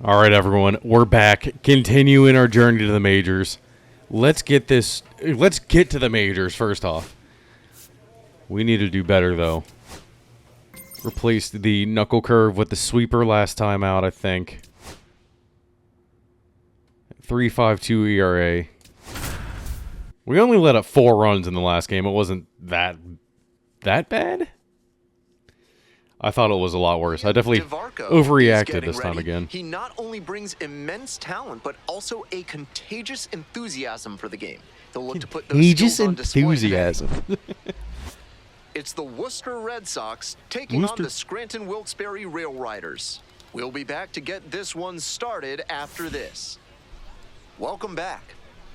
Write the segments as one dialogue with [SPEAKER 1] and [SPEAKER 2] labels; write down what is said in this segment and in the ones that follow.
[SPEAKER 1] All right, everyone, we're back. Continuing our journey to the majors. Let's get to the majors first off. We need to do better, though. Replaced the knuckle curve with the sweeper last time out, I think. 3.52 ERA. We only let up 4 runs in the last game. It wasn't that bad. I thought it was a lot worse. I definitely overreacted this time again.
[SPEAKER 2] He not only brings immense talent, but also a contagious enthusiasm for the game. He'll look to put those skills on display. It's the Worcester Red Sox taking on the Scranton Wilkes-Barre Rail Riders. We'll be back to get this one started after this. Welcome back.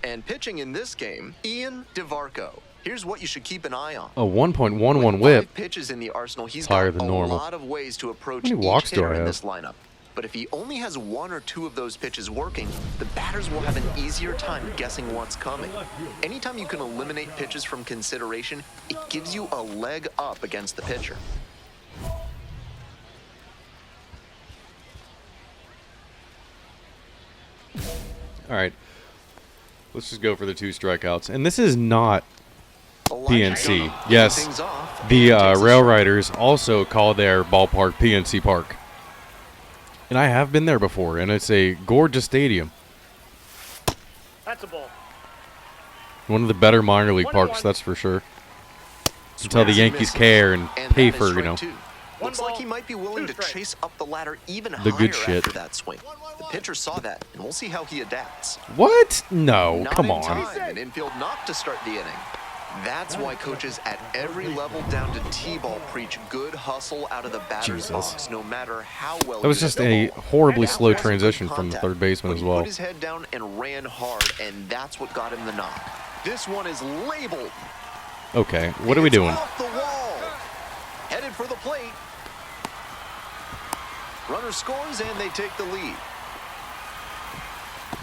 [SPEAKER 2] And pitching in this game, Ian DeVarco. Here's what you should keep an eye on.
[SPEAKER 1] A 1.11 whip.
[SPEAKER 2] Pitches in the arsenal. He's
[SPEAKER 1] higher
[SPEAKER 2] got
[SPEAKER 1] than
[SPEAKER 2] a
[SPEAKER 1] normal.
[SPEAKER 2] lot of ways to approach
[SPEAKER 1] How many
[SPEAKER 2] each
[SPEAKER 1] walks do
[SPEAKER 2] hitter
[SPEAKER 1] I
[SPEAKER 2] in
[SPEAKER 1] have?
[SPEAKER 2] this lineup. But if he only has 1 or 2 of those pitches working, the batters will have an easier time guessing what's coming. Anytime you can eliminate pitches from consideration, it gives you a leg up against the pitcher.
[SPEAKER 1] All right. Let's just go for the 2 strikeouts. And this is not PNC. Yes, the Rail Riders also call their ballpark PNC Park. And I have been there before, and it's a gorgeous stadium.
[SPEAKER 3] That's a ball.
[SPEAKER 1] One of the better minor league parks, that's for sure. Until the Yankees care and pay for, you know,
[SPEAKER 2] Looks like he might be willing to chase up the ladder even
[SPEAKER 1] the
[SPEAKER 2] higher
[SPEAKER 1] good shit.
[SPEAKER 2] after that swing. The pitcher saw that, and we'll see how he adapts.
[SPEAKER 1] What? No,
[SPEAKER 2] Not
[SPEAKER 1] come
[SPEAKER 2] in
[SPEAKER 1] on.
[SPEAKER 2] time, an infield knock to start the inning. That's why coaches at every level down to T-ball preach good hustle out of the batter's box, no matter how well.
[SPEAKER 1] That was just a horribly slow transition from the third baseman as well.
[SPEAKER 2] He put his head down and ran hard, and that's what got him the knock. This one is labeled.
[SPEAKER 1] Okay, what are we doing?
[SPEAKER 2] Off the wall. Headed for the plate. Runner scores, and they take the lead.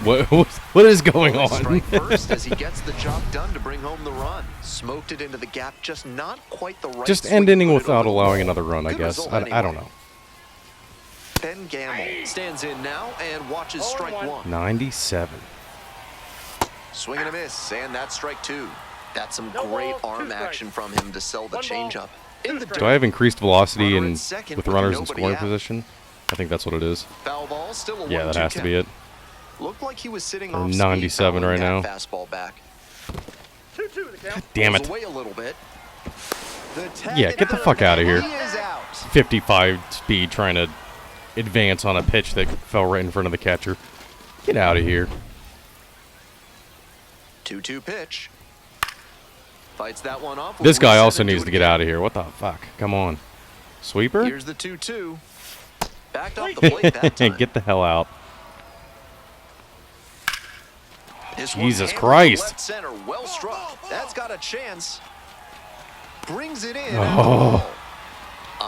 [SPEAKER 1] What is going on?
[SPEAKER 2] Strike first as he gets the job done to bring home the run. Smoked it into the gap, just not quite the right.
[SPEAKER 1] Just
[SPEAKER 2] swing
[SPEAKER 1] end inning
[SPEAKER 2] to put it
[SPEAKER 1] without
[SPEAKER 2] over the
[SPEAKER 1] allowing
[SPEAKER 2] wall.
[SPEAKER 1] another run, I
[SPEAKER 2] Good
[SPEAKER 1] guess.
[SPEAKER 2] result
[SPEAKER 1] I don't
[SPEAKER 2] anyway.
[SPEAKER 1] know.
[SPEAKER 2] Ben Gamble stands in now and watches strike 1.
[SPEAKER 1] 97.
[SPEAKER 2] Swing and a miss, and that's strike 2. That's some great arm action from him to sell the changeup. In the
[SPEAKER 1] Do I have increased velocity
[SPEAKER 2] Runner
[SPEAKER 1] and
[SPEAKER 2] at second
[SPEAKER 1] with
[SPEAKER 2] with
[SPEAKER 1] runners in
[SPEAKER 2] nobody
[SPEAKER 1] scoring
[SPEAKER 2] out.
[SPEAKER 1] position? I think that's what it is.
[SPEAKER 2] Foul ball, still a
[SPEAKER 1] Yeah, that
[SPEAKER 2] 1-2
[SPEAKER 1] has to be it.
[SPEAKER 2] count. Looked like he was sitting
[SPEAKER 1] Or
[SPEAKER 2] off
[SPEAKER 1] 97
[SPEAKER 2] speed,
[SPEAKER 1] right
[SPEAKER 2] fouling
[SPEAKER 1] now.
[SPEAKER 2] that fastball back.
[SPEAKER 3] 2-2 the count.
[SPEAKER 1] Damn
[SPEAKER 2] Pulls
[SPEAKER 1] it.
[SPEAKER 2] away a little bit.
[SPEAKER 1] Yeah, get the fuck out of here.
[SPEAKER 2] He is out.
[SPEAKER 1] 55 speed trying to advance on a pitch that fell right in front of the catcher. Get out of here.
[SPEAKER 2] 2-2 pitch. Fights that one off.
[SPEAKER 1] This guy also needs to get out of here. What the fuck? Come on. Sweeper?
[SPEAKER 2] Here's the 2-2. Backed off the plate that time.
[SPEAKER 1] Get the hell out.
[SPEAKER 2] This one
[SPEAKER 1] Jesus
[SPEAKER 2] hammered
[SPEAKER 1] Christ.
[SPEAKER 2] Left center, well struck. That's got a chance. Brings it in.
[SPEAKER 1] Oh.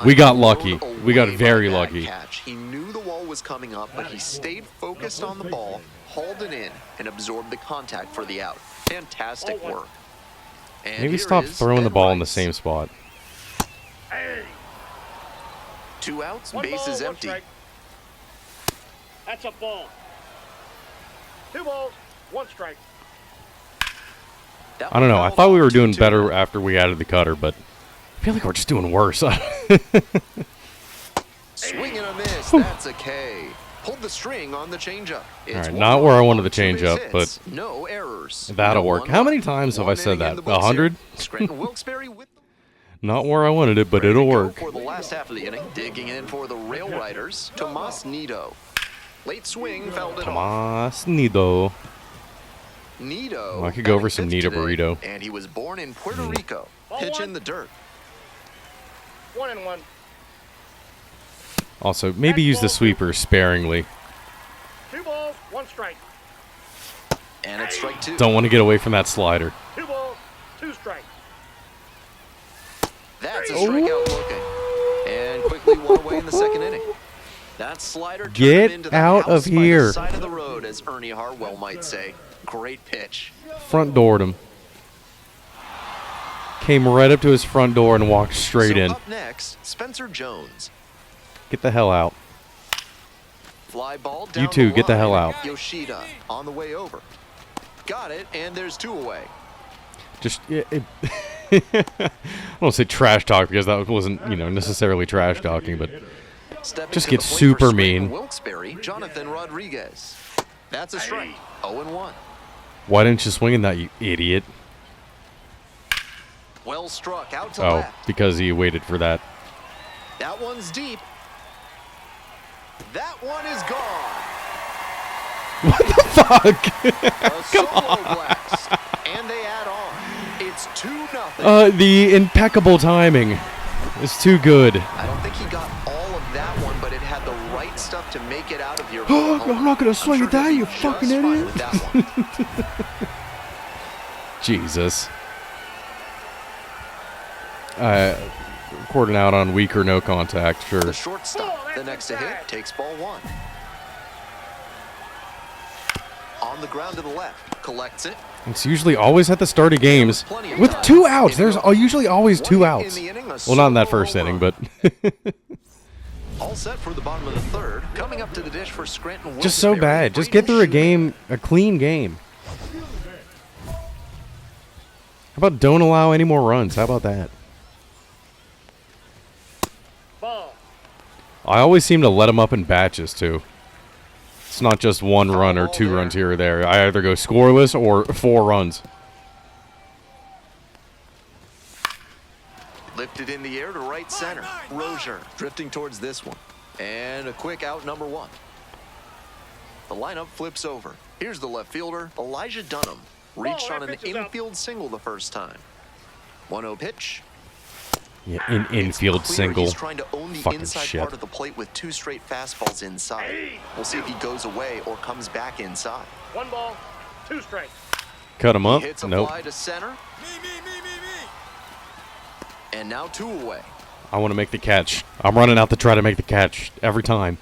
[SPEAKER 1] We got lucky.
[SPEAKER 2] Unblown
[SPEAKER 1] We got
[SPEAKER 2] away
[SPEAKER 1] very
[SPEAKER 2] by that
[SPEAKER 1] lucky.
[SPEAKER 2] Catch. He knew the wall was coming up, but he stayed focused on the ball, hauled it in, and absorbed the contact for the out. Fantastic work. And
[SPEAKER 1] Maybe
[SPEAKER 2] here
[SPEAKER 1] stop
[SPEAKER 2] is
[SPEAKER 1] throwing the
[SPEAKER 2] Ben
[SPEAKER 1] ball in the
[SPEAKER 2] Rice.
[SPEAKER 1] same spot.
[SPEAKER 3] Hey.
[SPEAKER 2] 2 outs,
[SPEAKER 3] 1
[SPEAKER 2] base
[SPEAKER 3] ball,
[SPEAKER 2] is
[SPEAKER 3] 1
[SPEAKER 2] empty.
[SPEAKER 3] strike. That's a ball. 2 balls, 1 strike.
[SPEAKER 2] That
[SPEAKER 1] I don't know.
[SPEAKER 2] one
[SPEAKER 1] I
[SPEAKER 2] fouled
[SPEAKER 1] thought we
[SPEAKER 2] off
[SPEAKER 1] were doing
[SPEAKER 2] 2-2.
[SPEAKER 1] better after we added the cutter, but I feel like we're just doing worse.
[SPEAKER 2] Swing and a miss. That's a K. Pulled the string on the changeup.
[SPEAKER 1] All right, not where I wanted the changeup, but
[SPEAKER 2] no errors.
[SPEAKER 1] that'll
[SPEAKER 2] No
[SPEAKER 1] work.
[SPEAKER 2] one
[SPEAKER 1] How many
[SPEAKER 2] left.
[SPEAKER 1] times have I
[SPEAKER 2] One
[SPEAKER 1] said
[SPEAKER 2] inning in
[SPEAKER 1] that?
[SPEAKER 2] the books
[SPEAKER 1] 100?
[SPEAKER 2] here. Scranton Wilkes-Barre with the
[SPEAKER 1] Not where I wanted it, but
[SPEAKER 2] ready to
[SPEAKER 1] it'll
[SPEAKER 2] go
[SPEAKER 1] work.
[SPEAKER 2] for the last half of the inning. Digging in for the Rail Riders, Tomas Nido. Late swing, fouled it off.
[SPEAKER 1] Tomas Nido.
[SPEAKER 2] Nido.
[SPEAKER 1] I could go for
[SPEAKER 2] batting
[SPEAKER 1] some
[SPEAKER 2] fifth
[SPEAKER 1] Nito
[SPEAKER 2] today,
[SPEAKER 1] burrito.
[SPEAKER 2] And he was born in Puerto Rico.
[SPEAKER 3] Ball
[SPEAKER 2] Pitch
[SPEAKER 3] one.
[SPEAKER 2] in the dirt.
[SPEAKER 3] 1-1.
[SPEAKER 1] Also, maybe use the sweeper sparingly.
[SPEAKER 3] 2 balls, 1 strike.
[SPEAKER 2] And it's strike 2.
[SPEAKER 1] Don't want to get away from that slider.
[SPEAKER 3] 2 balls, 2 strikes.
[SPEAKER 2] That's a strikeout looking. And quickly one away in the second inning. That slider turned
[SPEAKER 1] Get
[SPEAKER 2] him into the
[SPEAKER 1] out
[SPEAKER 2] house
[SPEAKER 1] of
[SPEAKER 2] by
[SPEAKER 1] here.
[SPEAKER 2] the side of the road, as Ernie Hartwell might say. Great pitch.
[SPEAKER 1] Front doored him. Came right up to his front door and walked straight
[SPEAKER 2] So
[SPEAKER 1] in.
[SPEAKER 2] Up next, Spencer Jones.
[SPEAKER 1] Get the hell out.
[SPEAKER 2] Fly ball down
[SPEAKER 1] You two,
[SPEAKER 2] the
[SPEAKER 1] get the hell
[SPEAKER 2] line.
[SPEAKER 1] out.
[SPEAKER 2] Yoshida on the way over. Got it, and there's 2 away.
[SPEAKER 1] Just, I don't say trash talk because that wasn't, necessarily trash talking, but
[SPEAKER 2] Stepping
[SPEAKER 1] just
[SPEAKER 2] to
[SPEAKER 1] get
[SPEAKER 2] the plate
[SPEAKER 1] super
[SPEAKER 2] for Scranton
[SPEAKER 1] mean.
[SPEAKER 2] Wilkes-Barre, Jonathan Rodriguez. That's a strike. 0-1.
[SPEAKER 1] Why didn't you swing in that, you idiot?
[SPEAKER 2] Well struck out to
[SPEAKER 1] Oh,
[SPEAKER 2] left.
[SPEAKER 1] because he waited for that.
[SPEAKER 2] That one's deep. That one is gone.
[SPEAKER 1] Fuck!
[SPEAKER 2] A solo blast. And they add on. It's 2-0.
[SPEAKER 1] The impeccable timing is too good.
[SPEAKER 2] I don't think he got all of that one, but it had the right stuff to make it out of here.
[SPEAKER 1] I'm not gonna swing at that, you fucking idiot. Jesus. Recording out on weak or no contact, sure.
[SPEAKER 2] The shortstop, the next to hit, takes ball 1. On the ground to the left, collects it.
[SPEAKER 1] It's usually always at the start of games. With 2 outs, there's usually always 2 outs. Well, not in that first inning, but...
[SPEAKER 2] All set for the bottom of the 3rd. Coming up to the dish for Scranton.
[SPEAKER 1] Just so bad. Just get through a game, a clean game. How about don't allow any more runs? How about that?
[SPEAKER 3] Ball.
[SPEAKER 1] I always seem to let them up in batches, too. It's not just 1 run or 2 runs here or there. I either go scoreless or 4 runs.
[SPEAKER 2] Lifted in the air to right center. Rozier drifting towards this one. And a quick out, number 1. The lineup flips over. Here's the left fielder, Elijah Dunham. Reached on an infield single the first time. 1-0 pitch.
[SPEAKER 1] Yeah, infield
[SPEAKER 2] Clear
[SPEAKER 1] single.
[SPEAKER 2] He's trying to own the
[SPEAKER 1] Fucking
[SPEAKER 2] inside
[SPEAKER 1] shit.
[SPEAKER 2] part of the plate with 2 straight fastballs inside. We'll see if he goes away or comes back inside.
[SPEAKER 3] 1 ball, 2 strikes.
[SPEAKER 1] Cut him up.
[SPEAKER 2] He hits a
[SPEAKER 1] Nope.
[SPEAKER 2] fly to center. And now 2 away.
[SPEAKER 1] I want to make the catch. I'm running out to try to make the catch every time.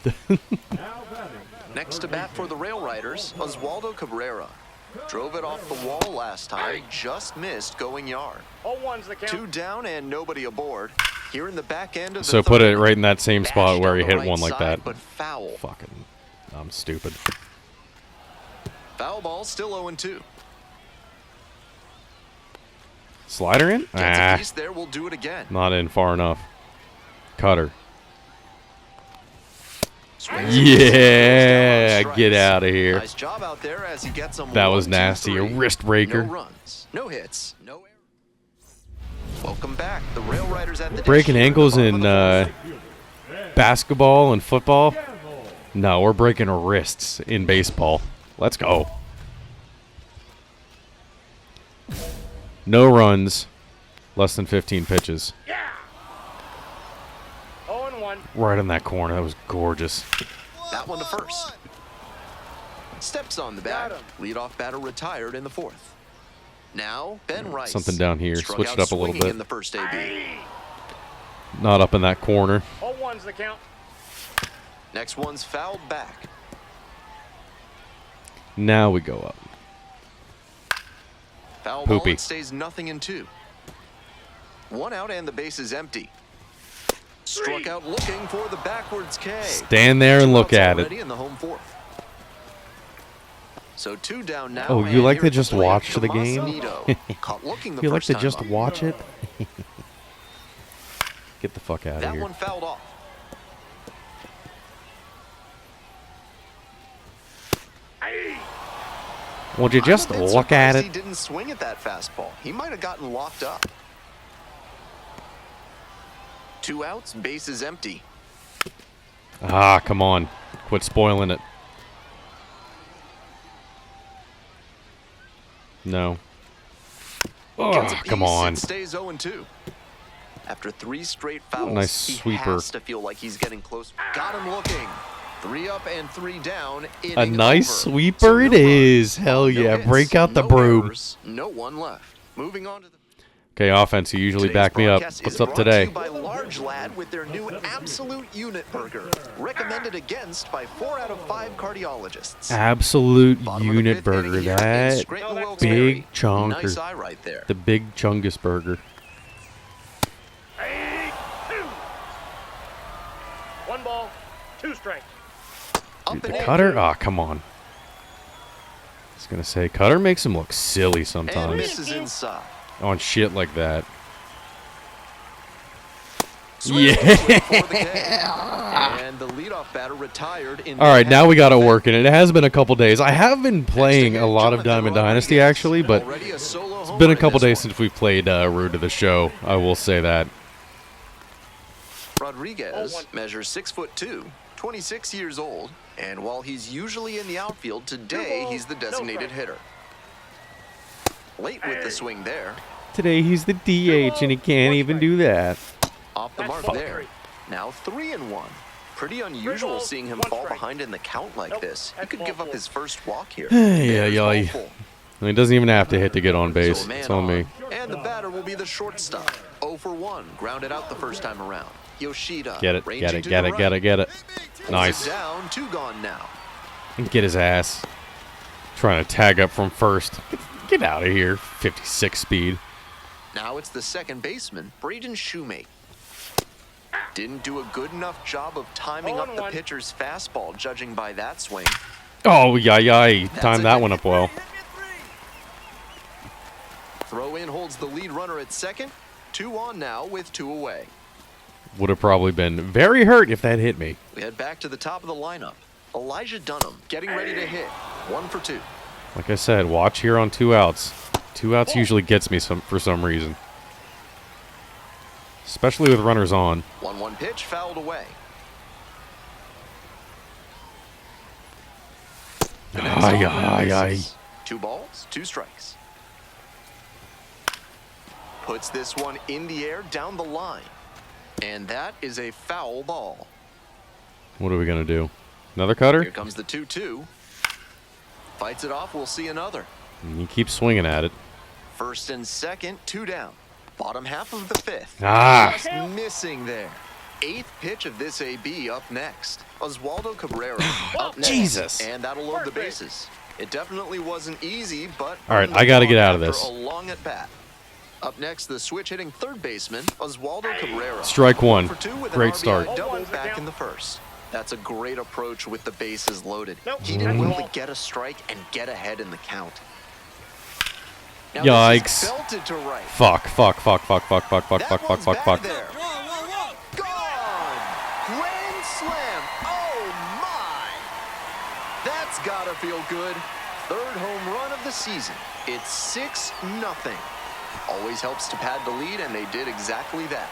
[SPEAKER 2] Next to bat for the Rail Riders, Oswaldo Cabrera. Drove it off the wall last time, just missed going yard.
[SPEAKER 3] 0-1's the count.
[SPEAKER 2] 2 down and nobody aboard. Here in the back end of the
[SPEAKER 1] So put
[SPEAKER 2] third,
[SPEAKER 1] it right in that same spot
[SPEAKER 2] bashed
[SPEAKER 1] where
[SPEAKER 2] on
[SPEAKER 1] he
[SPEAKER 2] the
[SPEAKER 1] hit
[SPEAKER 2] right
[SPEAKER 1] one like
[SPEAKER 2] side,
[SPEAKER 1] that.
[SPEAKER 2] But foul.
[SPEAKER 1] Fucking, I'm stupid.
[SPEAKER 2] Foul ball, still 0-2.
[SPEAKER 1] Slider in?
[SPEAKER 2] Gets a
[SPEAKER 1] Ah,
[SPEAKER 2] piece there, we'll do it again.
[SPEAKER 1] not in far enough. Cutter.
[SPEAKER 2] Swings and misses,
[SPEAKER 1] Yeah,
[SPEAKER 2] goes down on
[SPEAKER 1] get
[SPEAKER 2] strikes.
[SPEAKER 1] out of here.
[SPEAKER 2] Nice job out there as he gets them.
[SPEAKER 1] That was
[SPEAKER 2] 1, 2,
[SPEAKER 1] nasty. A
[SPEAKER 2] 3.
[SPEAKER 1] wrist breaker.
[SPEAKER 2] No runs, no hits, no errors. Welcome back. The Rail Riders at the
[SPEAKER 1] Breaking
[SPEAKER 2] dish.
[SPEAKER 1] ankles in basketball and football? No, we're breaking wrists in baseball. Let's go. No runs, less than 15 pitches.
[SPEAKER 3] Yeah. 0-1.
[SPEAKER 1] Right in that corner. That was gorgeous.
[SPEAKER 2] That one to first. Steps on the bat.
[SPEAKER 3] Got him.
[SPEAKER 2] Leadoff batter retired in the 4th. Now, Ben Rice.
[SPEAKER 1] Something down here.
[SPEAKER 2] Struck
[SPEAKER 1] Switch
[SPEAKER 2] out
[SPEAKER 1] it up a little
[SPEAKER 2] swinging
[SPEAKER 1] bit.
[SPEAKER 2] in the first AB.
[SPEAKER 1] Not up in that corner.
[SPEAKER 3] 0-1's the count.
[SPEAKER 2] Next one's fouled back.
[SPEAKER 1] Now we go up.
[SPEAKER 2] Foul ball,
[SPEAKER 1] Poopy.
[SPEAKER 2] it stays 0-2. 1 out and the base is empty. Struck out looking for the backwards K.
[SPEAKER 1] Stand there and
[SPEAKER 2] 2
[SPEAKER 1] look
[SPEAKER 2] outs
[SPEAKER 1] at it.
[SPEAKER 2] already in the home 4th. So 2 down now.
[SPEAKER 1] Oh, you
[SPEAKER 2] and
[SPEAKER 1] like to
[SPEAKER 2] here's
[SPEAKER 1] just
[SPEAKER 2] plate,
[SPEAKER 1] watch the
[SPEAKER 2] Tomas
[SPEAKER 1] game?
[SPEAKER 2] Nido. Caught looking the
[SPEAKER 1] You like
[SPEAKER 2] first
[SPEAKER 1] to
[SPEAKER 2] time
[SPEAKER 1] just
[SPEAKER 2] up.
[SPEAKER 1] watch it? Get the fuck out of
[SPEAKER 2] That
[SPEAKER 1] here.
[SPEAKER 2] one fouled off.
[SPEAKER 1] Would you just
[SPEAKER 2] I'm a bit
[SPEAKER 1] look at
[SPEAKER 2] surprised
[SPEAKER 1] it?
[SPEAKER 2] He didn't swing at that fastball. He might have gotten locked up. 2 outs, base is empty.
[SPEAKER 1] Ah, come on. Quit spoiling it. No.
[SPEAKER 2] Gets a
[SPEAKER 1] Oh, come
[SPEAKER 2] piece,
[SPEAKER 1] on.
[SPEAKER 2] It stays 0-2. After 3 straight fouls,
[SPEAKER 1] Nice
[SPEAKER 2] he
[SPEAKER 1] sweeper.
[SPEAKER 2] has to feel like he's getting close. Got him looking. 3 up and 3 down.
[SPEAKER 1] A
[SPEAKER 2] Inning
[SPEAKER 1] nice
[SPEAKER 2] over.
[SPEAKER 1] sweeper
[SPEAKER 2] So
[SPEAKER 1] it
[SPEAKER 2] no
[SPEAKER 1] is.
[SPEAKER 2] runs,
[SPEAKER 1] Hell
[SPEAKER 2] no
[SPEAKER 1] yeah.
[SPEAKER 2] hits,
[SPEAKER 1] Break out the
[SPEAKER 2] no
[SPEAKER 1] broom.
[SPEAKER 2] errors, no one left. Moving on to the
[SPEAKER 1] Okay, offense, you usually
[SPEAKER 2] Today's
[SPEAKER 1] back me up.
[SPEAKER 2] broadcast
[SPEAKER 1] What's
[SPEAKER 2] is
[SPEAKER 1] up
[SPEAKER 2] brought
[SPEAKER 1] today?
[SPEAKER 2] To you by Large Lad with their new Absolute Unit Burger, recommended against by 4 out of 5 cardiologists.
[SPEAKER 1] Absolute
[SPEAKER 2] Bottom of the
[SPEAKER 1] unit
[SPEAKER 2] 5th
[SPEAKER 1] burger.
[SPEAKER 2] inning here in
[SPEAKER 1] That
[SPEAKER 2] Scranton, Wilkes-Barre.
[SPEAKER 1] big chunker.
[SPEAKER 2] Nice eye right there.
[SPEAKER 1] The big chungus burger.
[SPEAKER 3] 2. 1 ball, 2 strikes.
[SPEAKER 2] Up
[SPEAKER 1] The
[SPEAKER 2] and
[SPEAKER 1] cutter?
[SPEAKER 2] in.
[SPEAKER 1] Ah, come on. I was going to say, cutter makes him look silly
[SPEAKER 2] And
[SPEAKER 1] sometimes
[SPEAKER 2] misses inside.
[SPEAKER 1] on shit like that.
[SPEAKER 2] Swings
[SPEAKER 1] Yeah.
[SPEAKER 2] quickly for the K. And the leadoff batter retired in
[SPEAKER 1] All right, now we got to
[SPEAKER 2] it.
[SPEAKER 1] work, and it has been a couple days. I have been playing a lot of Diamond Dynasty, actually, but it's been a couple days since we played Road to the Show. I will say that.
[SPEAKER 2] Rodriguez measures 6'2", 26 years old, and while he's usually in the outfield, today he's the designated hitter. Late with the swing there.
[SPEAKER 1] Today he's the DH, and he can't even do that.
[SPEAKER 2] Off the mark there. Now 3-1. Pretty unusual seeing him fall behind in the count like this. He could give up his first walk here.
[SPEAKER 1] Yeah. He doesn't even have to hit to get on base.
[SPEAKER 2] So a man
[SPEAKER 1] It's on me.
[SPEAKER 2] And the batter will be the shortstop. 0 for 1, grounded out the first time around. Yoshida.
[SPEAKER 1] Get it,
[SPEAKER 2] ranging
[SPEAKER 1] get it,
[SPEAKER 2] to
[SPEAKER 1] get
[SPEAKER 2] the
[SPEAKER 1] it, get
[SPEAKER 2] right.
[SPEAKER 1] it, get it.
[SPEAKER 2] Pulls
[SPEAKER 1] Nice.
[SPEAKER 2] it down, 2 gone now.
[SPEAKER 1] Get his ass. Trying to tag up from first. Get out of here. 56 speed.
[SPEAKER 2] Now it's the second baseman, Braden Shoemate. Didn't do a good enough job of timing up the pitcher's fastball, judging by that swing.
[SPEAKER 1] Oh, yeah. Timed that one up well.
[SPEAKER 2] Throw in holds the lead runner at second. 2 on now with 2 away.
[SPEAKER 1] Would have probably been very hurt if that hit me.
[SPEAKER 2] We head back to the top of the lineup. Elijah Dunham getting ready to hit. 1 for 2.
[SPEAKER 1] Like I said, watch here on 2 outs. 2 outs usually gets me for some reason. Especially with runners on.
[SPEAKER 2] 1-1 pitch fouled away. The next
[SPEAKER 1] Ay.
[SPEAKER 2] misses. 2 balls, 2 strikes. Puts this one in the air down the line. And that is a foul ball.
[SPEAKER 1] What are we going to do? Another cutter?
[SPEAKER 2] Here comes the 2-2. Fights it off, we'll see another.
[SPEAKER 1] And you keep swinging at it.
[SPEAKER 2] First and second, 2 down. Bottom half of the 5th.
[SPEAKER 1] Ah.
[SPEAKER 2] Just missing there. 8th pitch of this AB up next. Oswaldo Cabrera up next.
[SPEAKER 1] Jesus.
[SPEAKER 2] And that'll load the bases. It definitely wasn't easy, but...
[SPEAKER 1] All right, I got to get out of this.
[SPEAKER 2] After a long at bat. Up next, the switch-hitting third baseman, Oswaldo Cabrera.
[SPEAKER 1] Strike 1.
[SPEAKER 2] 1 for 2 with an
[SPEAKER 1] Great
[SPEAKER 2] RBI
[SPEAKER 1] start.
[SPEAKER 2] double back in the first. That's a great approach with the bases loaded.
[SPEAKER 3] Nope.
[SPEAKER 2] He did well to get a strike and get ahead in the count. Now
[SPEAKER 1] Yikes.
[SPEAKER 2] this is belted to right.
[SPEAKER 1] Fuck.
[SPEAKER 2] That one's back there. Gone! Grand slam! Oh my! That's gotta feel good. 3rd home run of the season. It's 6-0. Always helps to pad the lead, and they did exactly that.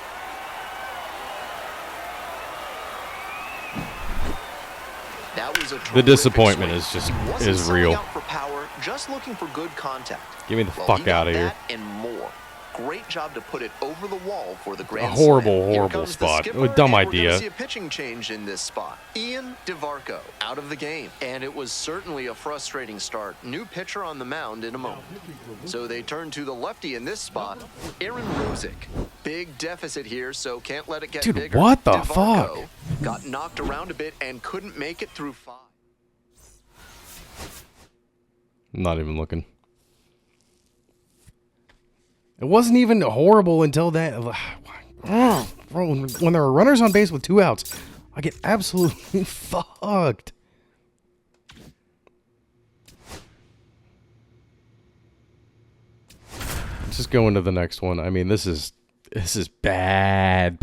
[SPEAKER 2] That was a
[SPEAKER 1] The
[SPEAKER 2] terrific
[SPEAKER 1] disappointment
[SPEAKER 2] swing.
[SPEAKER 1] is just
[SPEAKER 2] Wasn't selling
[SPEAKER 1] real.
[SPEAKER 2] out for power, just looking for good contact.
[SPEAKER 1] Give me the
[SPEAKER 2] Well,
[SPEAKER 1] fuck
[SPEAKER 2] he got
[SPEAKER 1] out of here.
[SPEAKER 2] that and more. Great job to put it over the wall for the
[SPEAKER 1] A
[SPEAKER 2] grand
[SPEAKER 1] horrible,
[SPEAKER 2] slam. Here
[SPEAKER 1] horrible
[SPEAKER 2] comes the
[SPEAKER 1] spot.
[SPEAKER 2] skipper,
[SPEAKER 1] A dumb
[SPEAKER 2] and we're
[SPEAKER 1] idea.
[SPEAKER 2] gonna see a pitching change in this spot. Ian DeVarco out of the game, and it was certainly a frustrating start. New pitcher on the mound in a moment. So they turn to the lefty in this spot, Aaron Rosick. Big deficit here, so can't let it get
[SPEAKER 1] Dude,
[SPEAKER 2] bigger.
[SPEAKER 1] what the
[SPEAKER 2] DeVarco
[SPEAKER 1] fuck?
[SPEAKER 2] got knocked around a bit and couldn't make it through 5.
[SPEAKER 1] I'm not even looking. It wasn't even horrible until that. Bro, when there are runners on base with 2 outs, I get absolutely fucked. Let's just go into the next one. I mean, this is bad.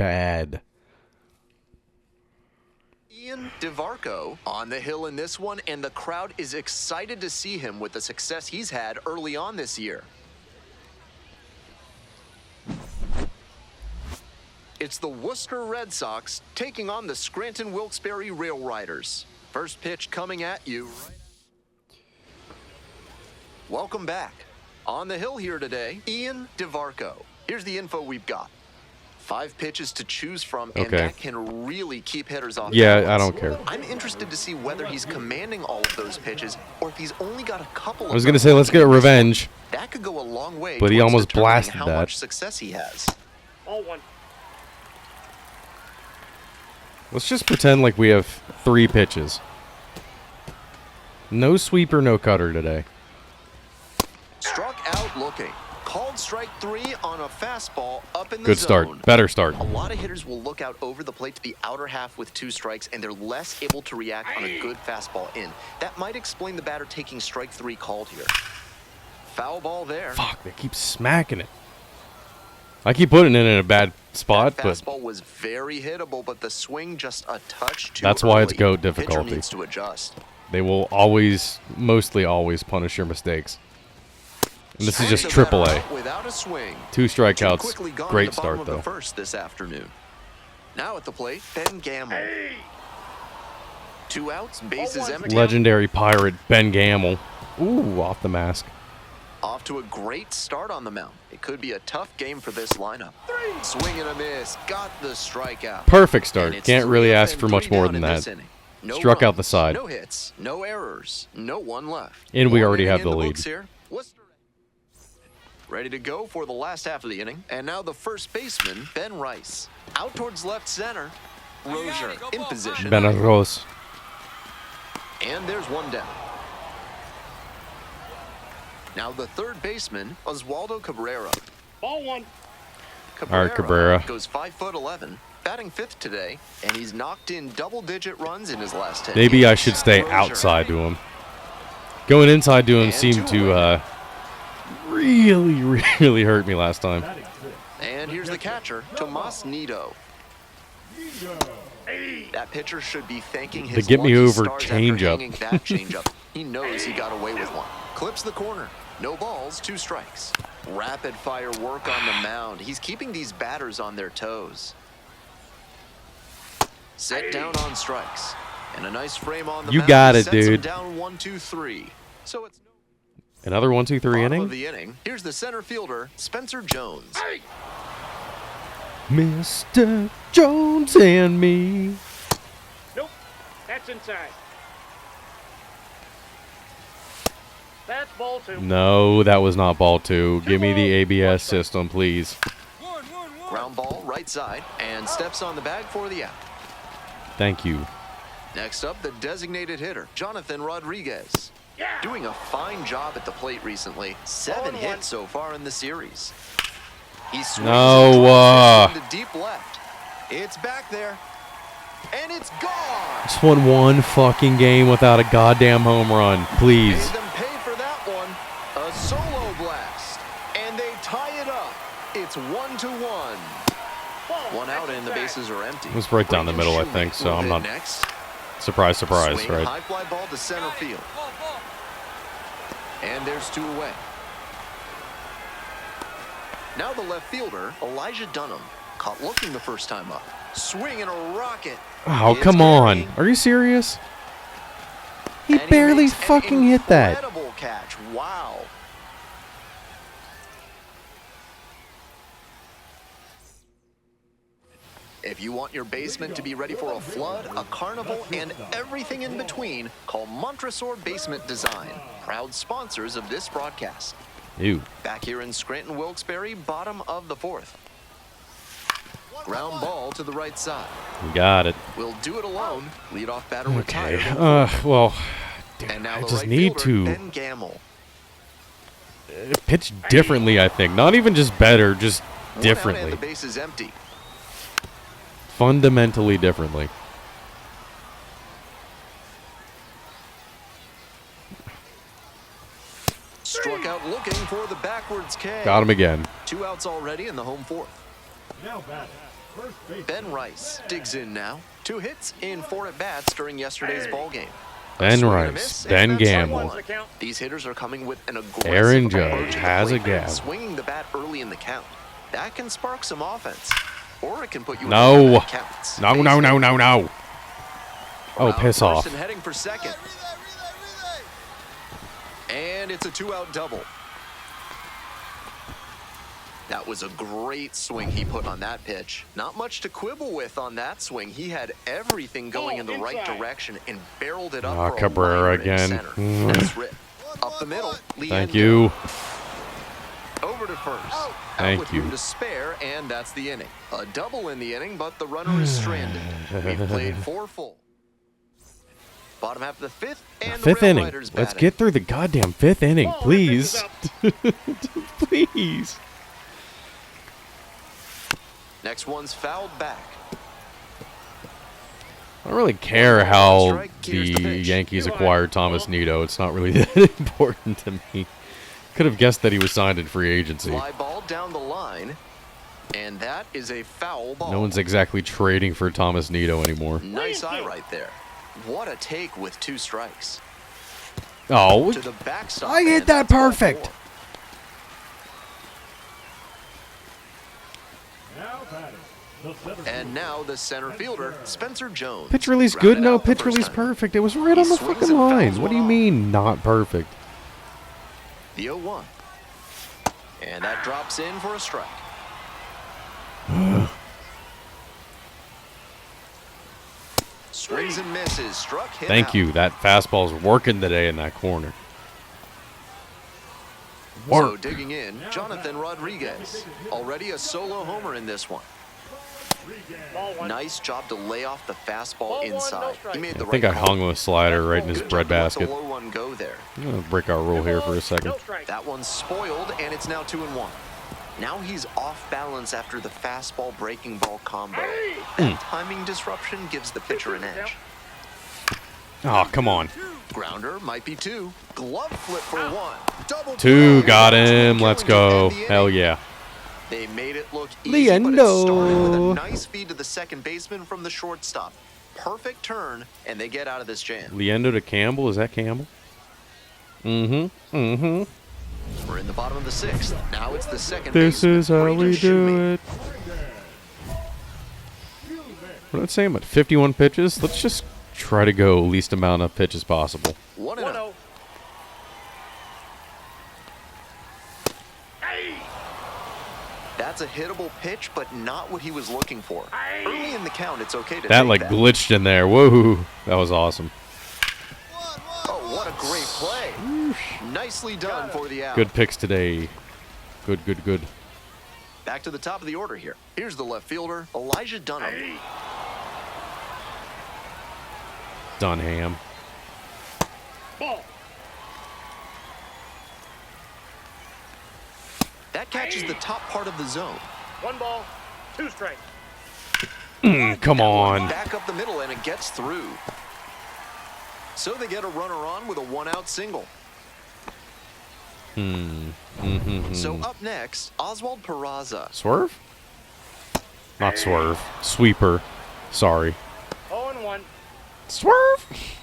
[SPEAKER 2] Ian DeVarco on the hill in this one, and the crowd is excited to see him with the success he's had early on this year. It's the Worcester Red Sox taking on the Scranton Wilkes-Barre Rail Riders. First pitch coming at you. Welcome back. On the hill here today, Ian DeVarco. Here's the info we've got. 5 pitches to choose from, and
[SPEAKER 1] Okay.
[SPEAKER 2] that can really keep hitters off
[SPEAKER 1] Yeah,
[SPEAKER 2] balance.
[SPEAKER 1] I don't care.
[SPEAKER 2] I'm interested to see whether he's commanding all of those pitches or if he's only got a couple of
[SPEAKER 1] I was gonna
[SPEAKER 2] them
[SPEAKER 1] say, let's get
[SPEAKER 2] working.
[SPEAKER 1] revenge.
[SPEAKER 2] That could go a long way
[SPEAKER 1] But he
[SPEAKER 2] towards
[SPEAKER 1] almost
[SPEAKER 2] determining
[SPEAKER 1] blasted
[SPEAKER 2] how
[SPEAKER 1] that.
[SPEAKER 2] much success he has.
[SPEAKER 3] All 1.
[SPEAKER 1] Let's just pretend like we have 3 pitches. No sweeper, no cutter today.
[SPEAKER 2] Struck out looking. called strike 3 on a fastball up in the
[SPEAKER 1] Good
[SPEAKER 2] zone.
[SPEAKER 1] start. Better start.
[SPEAKER 2] A lot of hitters will look out over the plate to the outer half with 2 strikes, and they're less able to react on a good fastball in. That might explain the batter taking strike 3 called here. Foul ball there.
[SPEAKER 1] Fuck, they keep smacking it. I keep putting it in a bad spot,
[SPEAKER 2] That
[SPEAKER 1] but
[SPEAKER 2] fastball was very hittable, but the swing just a touch too
[SPEAKER 1] that's why it's
[SPEAKER 2] early.
[SPEAKER 1] GOAT
[SPEAKER 2] Pitcher
[SPEAKER 1] difficulty.
[SPEAKER 2] needs to adjust.
[SPEAKER 1] They will always, mostly always, punish your mistakes. And this is just
[SPEAKER 2] Strikes the
[SPEAKER 1] triple
[SPEAKER 2] batter
[SPEAKER 1] A.
[SPEAKER 2] out without a swing.
[SPEAKER 1] 2
[SPEAKER 2] Too
[SPEAKER 1] strikeouts.
[SPEAKER 2] quickly gone
[SPEAKER 1] Great
[SPEAKER 2] at the bottom
[SPEAKER 1] start,
[SPEAKER 2] of the
[SPEAKER 1] though.
[SPEAKER 2] first this afternoon. Now at the plate, Ben Gamble. 2 outs, bases empty.
[SPEAKER 1] Legendary pirate Ben Gamble. Ooh, off the mask.
[SPEAKER 2] Off to a great start on the mound. It could be a tough game for this lineup. Swing and a miss. Got the strikeout.
[SPEAKER 1] Perfect start.
[SPEAKER 2] And it's
[SPEAKER 1] Can't really
[SPEAKER 2] 3 up
[SPEAKER 1] ask
[SPEAKER 2] and
[SPEAKER 1] for much
[SPEAKER 2] 3
[SPEAKER 1] more
[SPEAKER 2] down
[SPEAKER 1] than
[SPEAKER 2] in this
[SPEAKER 1] that.
[SPEAKER 2] inning. No
[SPEAKER 1] Struck out
[SPEAKER 2] runs,
[SPEAKER 1] the side.
[SPEAKER 2] No hits, no errors, no one left.
[SPEAKER 1] And we
[SPEAKER 2] One
[SPEAKER 1] already
[SPEAKER 2] inning
[SPEAKER 1] have
[SPEAKER 2] in
[SPEAKER 1] the lead.
[SPEAKER 2] books here. Worcester ready to go for the last half of the inning. And now the first baseman, Ben Rice. Out towards left center. Rozier in position.
[SPEAKER 1] Ben Arroz.
[SPEAKER 2] And there's one down. Now the third baseman, Oswaldo Cabrera.
[SPEAKER 3] Ball 1.
[SPEAKER 1] All right, Cabrera.
[SPEAKER 2] Goes 5'11", batting 5th today, and he's knocked in double-digit runs in his last 10
[SPEAKER 1] Maybe
[SPEAKER 2] games.
[SPEAKER 1] I should stay
[SPEAKER 2] Rozier.
[SPEAKER 1] outside to him. Going inside to him
[SPEAKER 2] And
[SPEAKER 1] seemed
[SPEAKER 2] 2
[SPEAKER 1] to really, really hurt me last time.
[SPEAKER 2] And here's the catcher, Tomas Nido. That pitcher should be thanking his
[SPEAKER 1] get me
[SPEAKER 2] lucky
[SPEAKER 1] over
[SPEAKER 2] stars after
[SPEAKER 1] changeup.
[SPEAKER 2] hanging that changeup. He knows he got away with one. Clips the corner. No balls, 2 strikes. Rapid fire work on the mound. He's keeping these batters on their toes. Set down on strikes. And a nice frame on the
[SPEAKER 1] You
[SPEAKER 2] mound.
[SPEAKER 1] got
[SPEAKER 2] He
[SPEAKER 1] it,
[SPEAKER 2] sets him
[SPEAKER 1] dude.
[SPEAKER 2] down 1-2-3. So it's
[SPEAKER 1] Another 1, 2, 3
[SPEAKER 2] bottom
[SPEAKER 1] inning.
[SPEAKER 2] of the inning. Here's the center fielder, Spencer Jones.
[SPEAKER 1] Mr. Jones and me.
[SPEAKER 3] Nope. That's inside. That's ball 2.
[SPEAKER 1] No, that was not ball 2. Give me the ABS system, please.
[SPEAKER 2] Ground ball, right side, and steps on the bag for the out.
[SPEAKER 1] Thank you.
[SPEAKER 2] Next up, the designated hitter, Jonathan Rodriguez.
[SPEAKER 3] Yeah.
[SPEAKER 2] Doing a fine job at the plate recently. 7 hits so far in the series. He swings
[SPEAKER 1] No,
[SPEAKER 2] and drives this one to deep left. It's back there. And it's gone.
[SPEAKER 1] Just won one fucking game without a goddamn home run, please.
[SPEAKER 2] Made them pay for that one. A solo blast. And they tie it up. It's 1-1.
[SPEAKER 3] Ball.
[SPEAKER 2] One out
[SPEAKER 3] That's
[SPEAKER 2] and the
[SPEAKER 3] inside.
[SPEAKER 2] bases are empty.
[SPEAKER 1] It was right down the middle, I
[SPEAKER 2] Brandon
[SPEAKER 1] think, so
[SPEAKER 2] Schulman
[SPEAKER 1] I'm
[SPEAKER 2] will
[SPEAKER 1] not-
[SPEAKER 2] hit next.
[SPEAKER 1] Surprise, surprise,
[SPEAKER 2] Swing,
[SPEAKER 1] right?
[SPEAKER 2] high fly ball to center field. And there's 2 away. Now the left fielder, Elijah Dunham, caught looking the first time up. Swing and a rocket.
[SPEAKER 1] Oh,
[SPEAKER 2] It's
[SPEAKER 1] come on.
[SPEAKER 2] Gary.
[SPEAKER 1] Are you serious? He
[SPEAKER 2] And
[SPEAKER 1] barely
[SPEAKER 2] makes an
[SPEAKER 1] fucking hit that.
[SPEAKER 2] Incredible catch. Wow. If you want your basement to be ready for a flood, a carnival, and everything in between, call Montresor Basement Design, proud sponsors of this broadcast.
[SPEAKER 1] Ew.
[SPEAKER 2] Back here in Scranton, Wilkes-Barre, bottom of the 4th. Ground ball to the right side.
[SPEAKER 1] You got it.
[SPEAKER 2] Will do it alone. Leadoff batter
[SPEAKER 1] Okay.
[SPEAKER 2] retired.
[SPEAKER 1] Well, dude,
[SPEAKER 2] And now
[SPEAKER 1] I
[SPEAKER 2] the
[SPEAKER 1] just
[SPEAKER 2] right
[SPEAKER 1] need
[SPEAKER 2] fielder,
[SPEAKER 1] to
[SPEAKER 2] Ben Gamble.
[SPEAKER 1] pitch differently, I think. Not even just better, just
[SPEAKER 2] One out and
[SPEAKER 1] differently.
[SPEAKER 2] the base is empty.
[SPEAKER 1] Fundamentally differently.
[SPEAKER 2] Struck out looking for the backwards K.
[SPEAKER 1] Got him again.
[SPEAKER 2] 2 outs already in the home 4th.
[SPEAKER 4] Now batting, first base.
[SPEAKER 2] Ben Rice digs in now. 2 hits in 4 at-bats during yesterday's ball game.
[SPEAKER 1] Ben
[SPEAKER 2] Swing and a
[SPEAKER 1] Rice,
[SPEAKER 2] miss,
[SPEAKER 1] Ben
[SPEAKER 2] and that's
[SPEAKER 1] Gamble.
[SPEAKER 2] one.
[SPEAKER 3] One's the count.
[SPEAKER 2] These hitters are coming with an aggressive
[SPEAKER 1] Aaron
[SPEAKER 2] approach
[SPEAKER 1] Judge
[SPEAKER 2] at the
[SPEAKER 1] has a
[SPEAKER 2] plate,
[SPEAKER 1] gavel.
[SPEAKER 2] swinging the bat early in the count. That can spark some offense, or it can put you
[SPEAKER 1] No.
[SPEAKER 2] in bad counts.
[SPEAKER 1] No, no, no, no, no. Oh,
[SPEAKER 2] Around
[SPEAKER 1] piss
[SPEAKER 2] first
[SPEAKER 1] off.
[SPEAKER 2] And heading for second. And it's a 2-out double. That was a great swing he put on that pitch. Not much to quibble with on that swing. He had everything going in the right
[SPEAKER 3] Inside.
[SPEAKER 2] direction and barreled it up
[SPEAKER 1] Ah,
[SPEAKER 2] for
[SPEAKER 1] Cabrera
[SPEAKER 2] a liner in
[SPEAKER 1] again.
[SPEAKER 2] center.
[SPEAKER 1] Mm.
[SPEAKER 2] That's Rip. Up the middle.
[SPEAKER 1] Thank
[SPEAKER 2] Leander.
[SPEAKER 1] you.
[SPEAKER 2] Over to first. Out
[SPEAKER 1] Thank
[SPEAKER 2] with
[SPEAKER 1] you.
[SPEAKER 2] room to spare, and that's the inning. A double in the inning, but the runner is stranded. We've played 4 full. Bottom half of the 5th, and the
[SPEAKER 1] Fifth
[SPEAKER 2] Rail
[SPEAKER 1] inning.
[SPEAKER 2] Riders
[SPEAKER 1] Let's
[SPEAKER 2] batting.
[SPEAKER 1] get through the goddamn 5th inning,
[SPEAKER 3] Ball, that
[SPEAKER 1] please.
[SPEAKER 3] pitch is
[SPEAKER 1] Please.
[SPEAKER 2] Next one's fouled back.
[SPEAKER 1] I don't really care how
[SPEAKER 2] Strike, here's
[SPEAKER 1] the
[SPEAKER 2] the pitch.
[SPEAKER 1] Yankees acquired Thomas Nido. It's not really that important to me. Could have guessed that he was signed in free agency.
[SPEAKER 2] Fly ball down the line. And that is a foul ball.
[SPEAKER 1] No one's exactly trading for Thomas Nido anymore.
[SPEAKER 2] Nice eye right there. What a take with 2 strikes.
[SPEAKER 1] Oh,
[SPEAKER 2] To the backstop.
[SPEAKER 1] I hit
[SPEAKER 2] and
[SPEAKER 1] that
[SPEAKER 2] that's ball
[SPEAKER 1] perfect.
[SPEAKER 2] 4.
[SPEAKER 4] Now batting. The center
[SPEAKER 2] And now the center fielder, Spencer Jones.
[SPEAKER 1] pitch release good?
[SPEAKER 2] Grounded
[SPEAKER 1] No,
[SPEAKER 2] out the
[SPEAKER 1] pitch
[SPEAKER 2] first
[SPEAKER 1] release
[SPEAKER 2] time.
[SPEAKER 1] perfect. It was right
[SPEAKER 2] He
[SPEAKER 1] on the
[SPEAKER 2] swings
[SPEAKER 1] fucking
[SPEAKER 2] and fouls
[SPEAKER 1] line. What do you
[SPEAKER 2] one off.
[SPEAKER 1] mean not perfect?
[SPEAKER 2] The 0-1. And that drops in for a strike. Swings and misses. Struck him
[SPEAKER 1] Thank
[SPEAKER 2] out.
[SPEAKER 1] you. That fastball's working today in that corner.
[SPEAKER 2] So
[SPEAKER 1] Work.
[SPEAKER 2] digging in, Jonathan Rodriguez. Already a solo homer in this one.
[SPEAKER 3] Ball 1.
[SPEAKER 2] Nice job to lay off the fastball
[SPEAKER 3] Ball 1, no
[SPEAKER 2] inside.
[SPEAKER 3] strike.
[SPEAKER 2] He made the
[SPEAKER 1] I think
[SPEAKER 2] right
[SPEAKER 1] I
[SPEAKER 2] call.
[SPEAKER 1] hung with a slider right in his
[SPEAKER 2] Good
[SPEAKER 1] bread
[SPEAKER 2] job to let
[SPEAKER 1] basket.
[SPEAKER 2] the low one go there.
[SPEAKER 1] I'm going to break our rule here for a second.
[SPEAKER 3] No strike.
[SPEAKER 2] That one's spoiled, and it's now 2-1. Now he's off balance after the fastball breaking ball combo. That timing disruption gives the pitcher an edge.
[SPEAKER 1] Oh, come on.
[SPEAKER 2] Grounder might be 2. Glove flip for 1. Double
[SPEAKER 1] 2,
[SPEAKER 2] play.
[SPEAKER 1] got him. Let's
[SPEAKER 2] Killing to
[SPEAKER 1] go.
[SPEAKER 2] end the
[SPEAKER 1] Hell
[SPEAKER 2] inning.
[SPEAKER 1] yeah.
[SPEAKER 2] They made it look easy, but it
[SPEAKER 1] Leandro.
[SPEAKER 2] started with a nice feed to the second baseman from the shortstop. Perfect turn, and they get out of this jam.
[SPEAKER 1] Leandro to Campbell. Is that Campbell? Mm-hmm. Mm-hmm.
[SPEAKER 2] We're in the bottom of the 6th. Now it's the second
[SPEAKER 1] This
[SPEAKER 2] baseman,
[SPEAKER 1] is how we
[SPEAKER 2] Brandon
[SPEAKER 1] do
[SPEAKER 2] Schumate.
[SPEAKER 1] it. What did I say? I'm at 51 pitches. Let's just try to go least amount of pitches possible.
[SPEAKER 2] 1-0.
[SPEAKER 3] 1-0. Hey!
[SPEAKER 2] That's a hittable pitch, but not what he was looking for. Early in the count, it's okay to
[SPEAKER 1] That
[SPEAKER 2] take
[SPEAKER 1] like
[SPEAKER 2] that.
[SPEAKER 1] glitched in there. Whoa, that was awesome.
[SPEAKER 2] Oh, what a great play. Nicely done for the out.
[SPEAKER 1] Good picks today. Good, good, good.
[SPEAKER 2] Back to the top of the order here. Here's the left fielder, Elijah Dunham.
[SPEAKER 3] Hey!
[SPEAKER 1] Dunham.
[SPEAKER 3] Ball.
[SPEAKER 2] That catches the top part of the zone.
[SPEAKER 3] 1 ball, 2 strikes.
[SPEAKER 1] Come on.
[SPEAKER 2] Back up the middle, and it gets through. So they get a runner on with a 1-out single. So up next, Oswald Peraza.
[SPEAKER 1] Swerve? Not swerve. Sweeper. Sorry.
[SPEAKER 3] 0-1.
[SPEAKER 1] Swerve?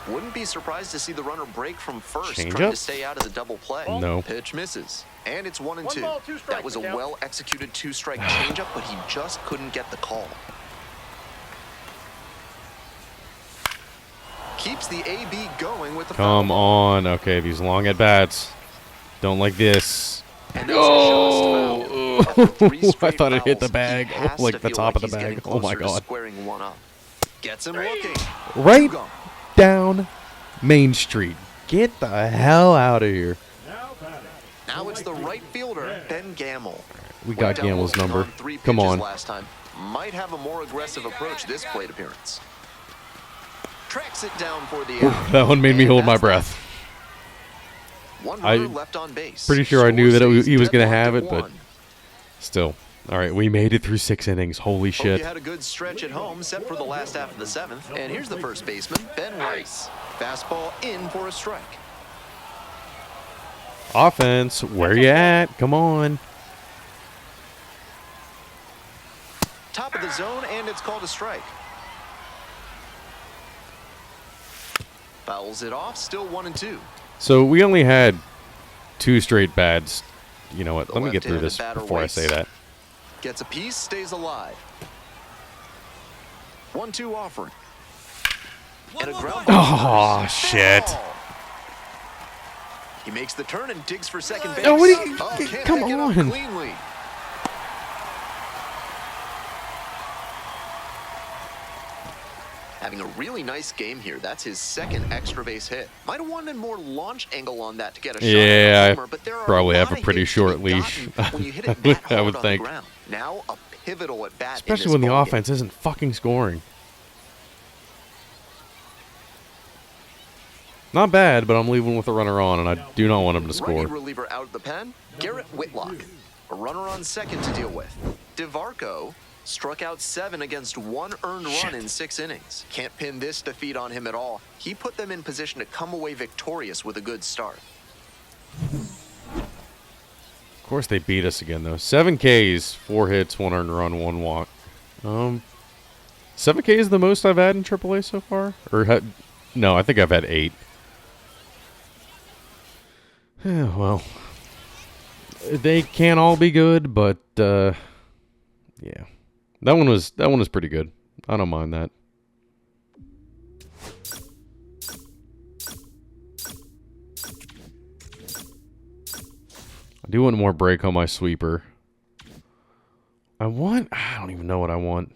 [SPEAKER 2] Wouldn't be surprised to see the runner break from first,
[SPEAKER 1] Change
[SPEAKER 2] trying
[SPEAKER 1] up?
[SPEAKER 2] to stay out of the double play.
[SPEAKER 1] No.
[SPEAKER 2] Pitch misses. And it's 1-2.
[SPEAKER 3] 1 ball, 2
[SPEAKER 2] That
[SPEAKER 3] strikes,
[SPEAKER 2] was a
[SPEAKER 3] Miguel.
[SPEAKER 2] well-executed 2-strike changeup, but he just couldn't get the call. Keeps the AB going with the
[SPEAKER 1] Come
[SPEAKER 2] foul.
[SPEAKER 1] on. Okay, these long at bats. Don't like this.
[SPEAKER 2] And that's a shot
[SPEAKER 1] Oh,
[SPEAKER 2] After 3
[SPEAKER 1] I
[SPEAKER 2] straight
[SPEAKER 1] thought it hit the
[SPEAKER 2] fouls,
[SPEAKER 1] bag.
[SPEAKER 2] he
[SPEAKER 1] Oh,
[SPEAKER 2] has
[SPEAKER 1] like
[SPEAKER 2] to
[SPEAKER 1] the
[SPEAKER 2] feel
[SPEAKER 1] top of the
[SPEAKER 2] he's getting
[SPEAKER 1] bag. Oh my
[SPEAKER 2] closer to
[SPEAKER 1] God.
[SPEAKER 2] Squaring one up. Gets him looking.
[SPEAKER 1] Right
[SPEAKER 2] Two gone.
[SPEAKER 1] down Main Street. Get the hell out of here.
[SPEAKER 4] now batting.
[SPEAKER 2] Now it's the right fielder, Ben Gamble.
[SPEAKER 1] We got
[SPEAKER 2] Went down
[SPEAKER 1] Gamble's
[SPEAKER 2] looking
[SPEAKER 1] number.
[SPEAKER 2] on 3
[SPEAKER 1] Come
[SPEAKER 2] pitches
[SPEAKER 1] on.
[SPEAKER 2] Last time. Might have a more aggressive approach this plate appearance. Tracks it down for the out.
[SPEAKER 1] That one made me
[SPEAKER 2] And
[SPEAKER 1] hold my
[SPEAKER 2] that's
[SPEAKER 1] breath.
[SPEAKER 2] One
[SPEAKER 1] I-
[SPEAKER 2] runner left on base.
[SPEAKER 1] Pretty sure I knew that
[SPEAKER 2] Score
[SPEAKER 1] he was going to
[SPEAKER 2] stays
[SPEAKER 1] have it,
[SPEAKER 2] deadlocked
[SPEAKER 1] but
[SPEAKER 2] at 1.
[SPEAKER 1] still. All right, we made it through 6 innings. Holy
[SPEAKER 2] Hope
[SPEAKER 1] shit.
[SPEAKER 2] you had a good stretch at home, set for the last half of the 7th. And here's the first baseman, Ben Rice. Fastball in for a strike.
[SPEAKER 1] Offense, where you at? Come on.
[SPEAKER 2] Top of the zone, and it's called a strike. Fouls it off, still 1-2.
[SPEAKER 1] So we only had 2 straight bads. You know what?
[SPEAKER 2] The
[SPEAKER 1] Let me get through
[SPEAKER 2] left-handed
[SPEAKER 1] this
[SPEAKER 2] batter
[SPEAKER 1] before I
[SPEAKER 2] waits.
[SPEAKER 1] say that.
[SPEAKER 2] Gets a piece, stays alive. 1-2 offering. And a ground ball.
[SPEAKER 1] Oh, shit.
[SPEAKER 2] He makes the turn and digs for second base.
[SPEAKER 1] Oh, what do you-
[SPEAKER 2] Can't
[SPEAKER 1] come
[SPEAKER 2] pick it up
[SPEAKER 1] on.
[SPEAKER 2] cleanly. Having a really nice game here. That's his second extra base hit. Might have wanted more launch angle on that to get a shot.
[SPEAKER 1] Yeah,
[SPEAKER 2] at
[SPEAKER 1] I
[SPEAKER 2] the homer, but there are
[SPEAKER 1] probably
[SPEAKER 2] lot
[SPEAKER 1] have a
[SPEAKER 2] of
[SPEAKER 1] pretty
[SPEAKER 2] hits to
[SPEAKER 1] short
[SPEAKER 2] be
[SPEAKER 1] leash.
[SPEAKER 2] gotten when you hit it that
[SPEAKER 1] I
[SPEAKER 2] hard
[SPEAKER 1] would
[SPEAKER 2] on
[SPEAKER 1] think.
[SPEAKER 2] the ground. Now a pivotal at bat.
[SPEAKER 1] Especially
[SPEAKER 2] in this
[SPEAKER 1] when the
[SPEAKER 2] ballgame.
[SPEAKER 1] offense isn't fucking scoring. Not bad, but I'm leaving with a runner on, and I do not want him to
[SPEAKER 2] Righty
[SPEAKER 1] score.
[SPEAKER 2] reliever out of the pen, Garrett Whitlock. A runner on second to deal with. DeVarco struck out 7 against 1 earned run in 6 innings. Can't pin this defeat on him at all. He put them in position to come away victorious with a good start.
[SPEAKER 1] Of course, they beat us again, though. 7 Ks, 4 hits, 1 earned run, 1 walk. 7 Ks is the most I've had in AAA so far? No, I think I've had 8. Yeah, well, they can't all be good, but yeah, that one was pretty good. I don't mind that. I do want more break on my sweeper. I don't even know what I want.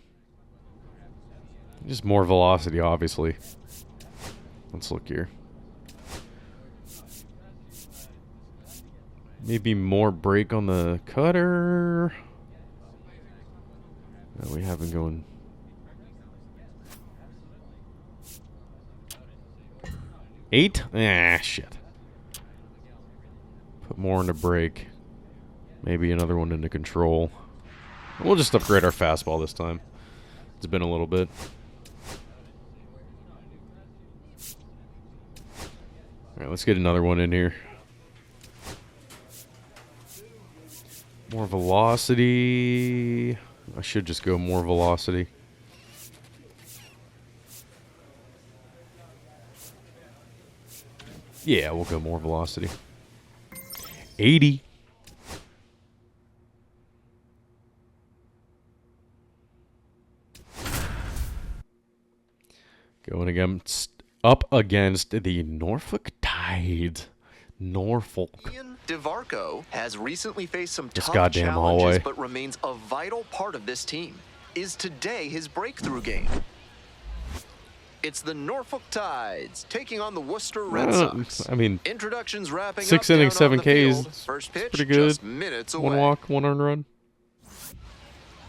[SPEAKER 1] Just more velocity, obviously. Let's look here. Maybe more break on the cutter. No, we haven't going. Eight? Ah, shit. Put more into break. Maybe another one into control. We'll just upgrade our fastball this time. It's been a little bit. Alright, let's get another one in here. More velocity. I should just go more velocity. Yeah, we'll go more velocity. 80. Going up against the Norfolk Tides. Norfolk.
[SPEAKER 2] Ian DeVarco has recently faced some
[SPEAKER 1] This
[SPEAKER 2] tough
[SPEAKER 1] goddamn
[SPEAKER 2] challenges,
[SPEAKER 1] hallway.
[SPEAKER 2] but remains a vital part of this team. Is today his breakthrough game? It's the Norfolk Tides taking on the Worcester Red Sox.
[SPEAKER 1] I mean,
[SPEAKER 2] Introductions wrapping
[SPEAKER 1] 6
[SPEAKER 2] up
[SPEAKER 1] innings,
[SPEAKER 2] down on
[SPEAKER 1] 7
[SPEAKER 2] the field.
[SPEAKER 1] Ks.
[SPEAKER 2] First
[SPEAKER 1] It's
[SPEAKER 2] pitch,
[SPEAKER 1] pretty good.
[SPEAKER 2] just minutes away.
[SPEAKER 1] 1 walk, 1 earned run.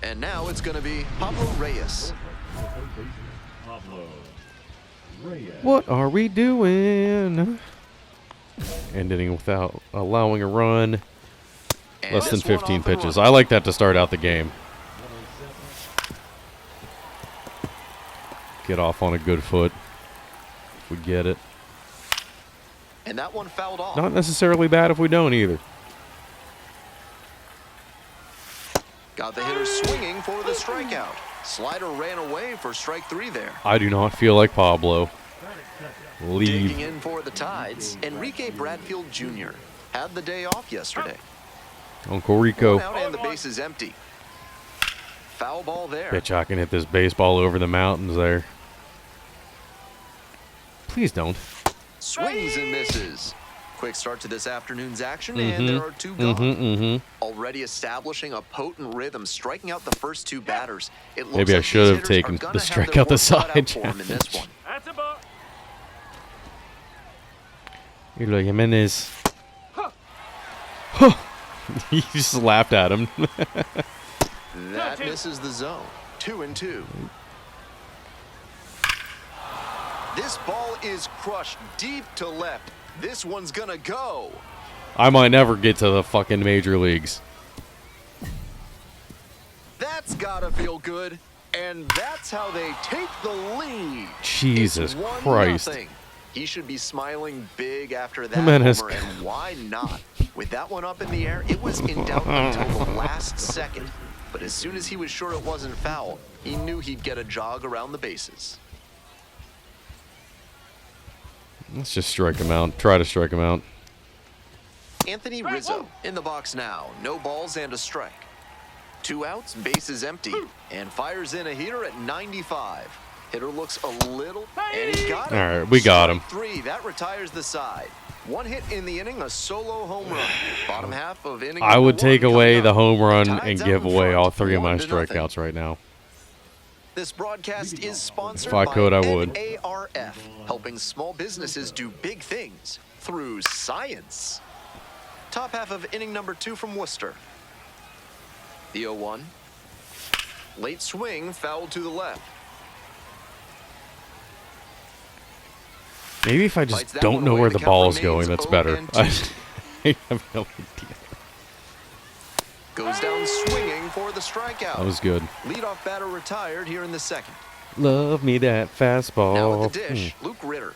[SPEAKER 2] And now it's going to be Pablo Reyes.
[SPEAKER 4] Pablo Reyes.
[SPEAKER 1] What are we doing? Ending without allowing a run.
[SPEAKER 2] And
[SPEAKER 1] Less than
[SPEAKER 2] this one
[SPEAKER 1] 15
[SPEAKER 2] off and
[SPEAKER 1] pitches.
[SPEAKER 2] running.
[SPEAKER 1] I like that to start out the game. Get off on a good foot. If we get it.
[SPEAKER 2] And that one fouled off.
[SPEAKER 1] Not necessarily bad if we don't either.
[SPEAKER 2] Got the hitter swinging for the strikeout. Slider ran away for strike 3 there.
[SPEAKER 1] I do not feel like Pablo.
[SPEAKER 2] Digging
[SPEAKER 1] Leave.
[SPEAKER 2] in for the Tides, Enrique Bradfield Jr. had the day off yesterday.
[SPEAKER 1] Uncle Rico.
[SPEAKER 2] One out and the base is empty. Foul ball there.
[SPEAKER 1] Bitch, I can hit this baseball over the mountains there. Please don't.
[SPEAKER 2] Swings and misses. Quick start to this afternoon's action, and there are 2 gone. Already establishing a potent rhythm, striking out the first 2 batters. It looks
[SPEAKER 1] Maybe I
[SPEAKER 2] like
[SPEAKER 1] should
[SPEAKER 2] these
[SPEAKER 1] have
[SPEAKER 2] hitters
[SPEAKER 1] taken
[SPEAKER 2] are gonna
[SPEAKER 1] the
[SPEAKER 2] have
[SPEAKER 1] strike
[SPEAKER 2] their
[SPEAKER 1] out the
[SPEAKER 2] work cut
[SPEAKER 1] side
[SPEAKER 2] out for 'em in this
[SPEAKER 1] challenge.
[SPEAKER 2] one.
[SPEAKER 3] That's a ball.
[SPEAKER 1] Eloy Jimenez. Huh. He just laughed at him.
[SPEAKER 2] That misses the zone. 2-2. This ball is crushed deep to left. This one's gonna go.
[SPEAKER 1] I might never get to the fucking major leagues.
[SPEAKER 2] That's gotta feel good. And that's how they take the lead.
[SPEAKER 1] Jesus
[SPEAKER 2] It's 1-0.
[SPEAKER 1] Christ.
[SPEAKER 2] He should be smiling big after that
[SPEAKER 1] Jimenez.
[SPEAKER 2] homer, and why not? With that one up in the air, it was in doubt until the last second. But as soon as he was sure it wasn't foul, he knew he'd get a jog around the bases.
[SPEAKER 1] Let's just strike him out. Try to strike him out.
[SPEAKER 2] Anthony Rizzo in the box now. No balls and a strike. 2 outs, base is empty, and fires in a heater at 95. Hitter looks a little, and he got it.
[SPEAKER 1] All right, we got him.
[SPEAKER 2] Strike 3, that retires the side. 1 hit in the inning, a solo home run. Bottom half of inning
[SPEAKER 1] I would
[SPEAKER 2] number
[SPEAKER 1] take
[SPEAKER 2] 1
[SPEAKER 1] away
[SPEAKER 2] coming
[SPEAKER 1] the
[SPEAKER 2] up.
[SPEAKER 1] home run
[SPEAKER 2] Tides
[SPEAKER 1] and
[SPEAKER 2] out
[SPEAKER 1] give
[SPEAKER 2] in
[SPEAKER 1] away
[SPEAKER 2] front,
[SPEAKER 1] all 3 of my
[SPEAKER 2] 1-0.
[SPEAKER 1] strikeouts right now.
[SPEAKER 2] This broadcast is sponsored
[SPEAKER 1] If I could,
[SPEAKER 2] by
[SPEAKER 1] I would.
[SPEAKER 2] NARF, helping small businesses do big things through science. Top half of inning number 2 from Worcester. The 0-1. Late swing, foul to the left.
[SPEAKER 1] Maybe if I
[SPEAKER 2] Fights
[SPEAKER 1] just
[SPEAKER 2] that
[SPEAKER 1] don't
[SPEAKER 2] one
[SPEAKER 1] know
[SPEAKER 2] away,
[SPEAKER 1] where
[SPEAKER 2] the
[SPEAKER 1] the
[SPEAKER 2] count
[SPEAKER 1] ball is
[SPEAKER 2] remains
[SPEAKER 1] going, that's
[SPEAKER 2] 0
[SPEAKER 1] better.
[SPEAKER 2] and 2.
[SPEAKER 1] I have no idea.
[SPEAKER 2] Goes down swinging for the strikeout.
[SPEAKER 1] That was good.
[SPEAKER 2] Leadoff batter retired here in the second.
[SPEAKER 1] Love me that fastball.
[SPEAKER 2] Now at the dish, Luke Ritter.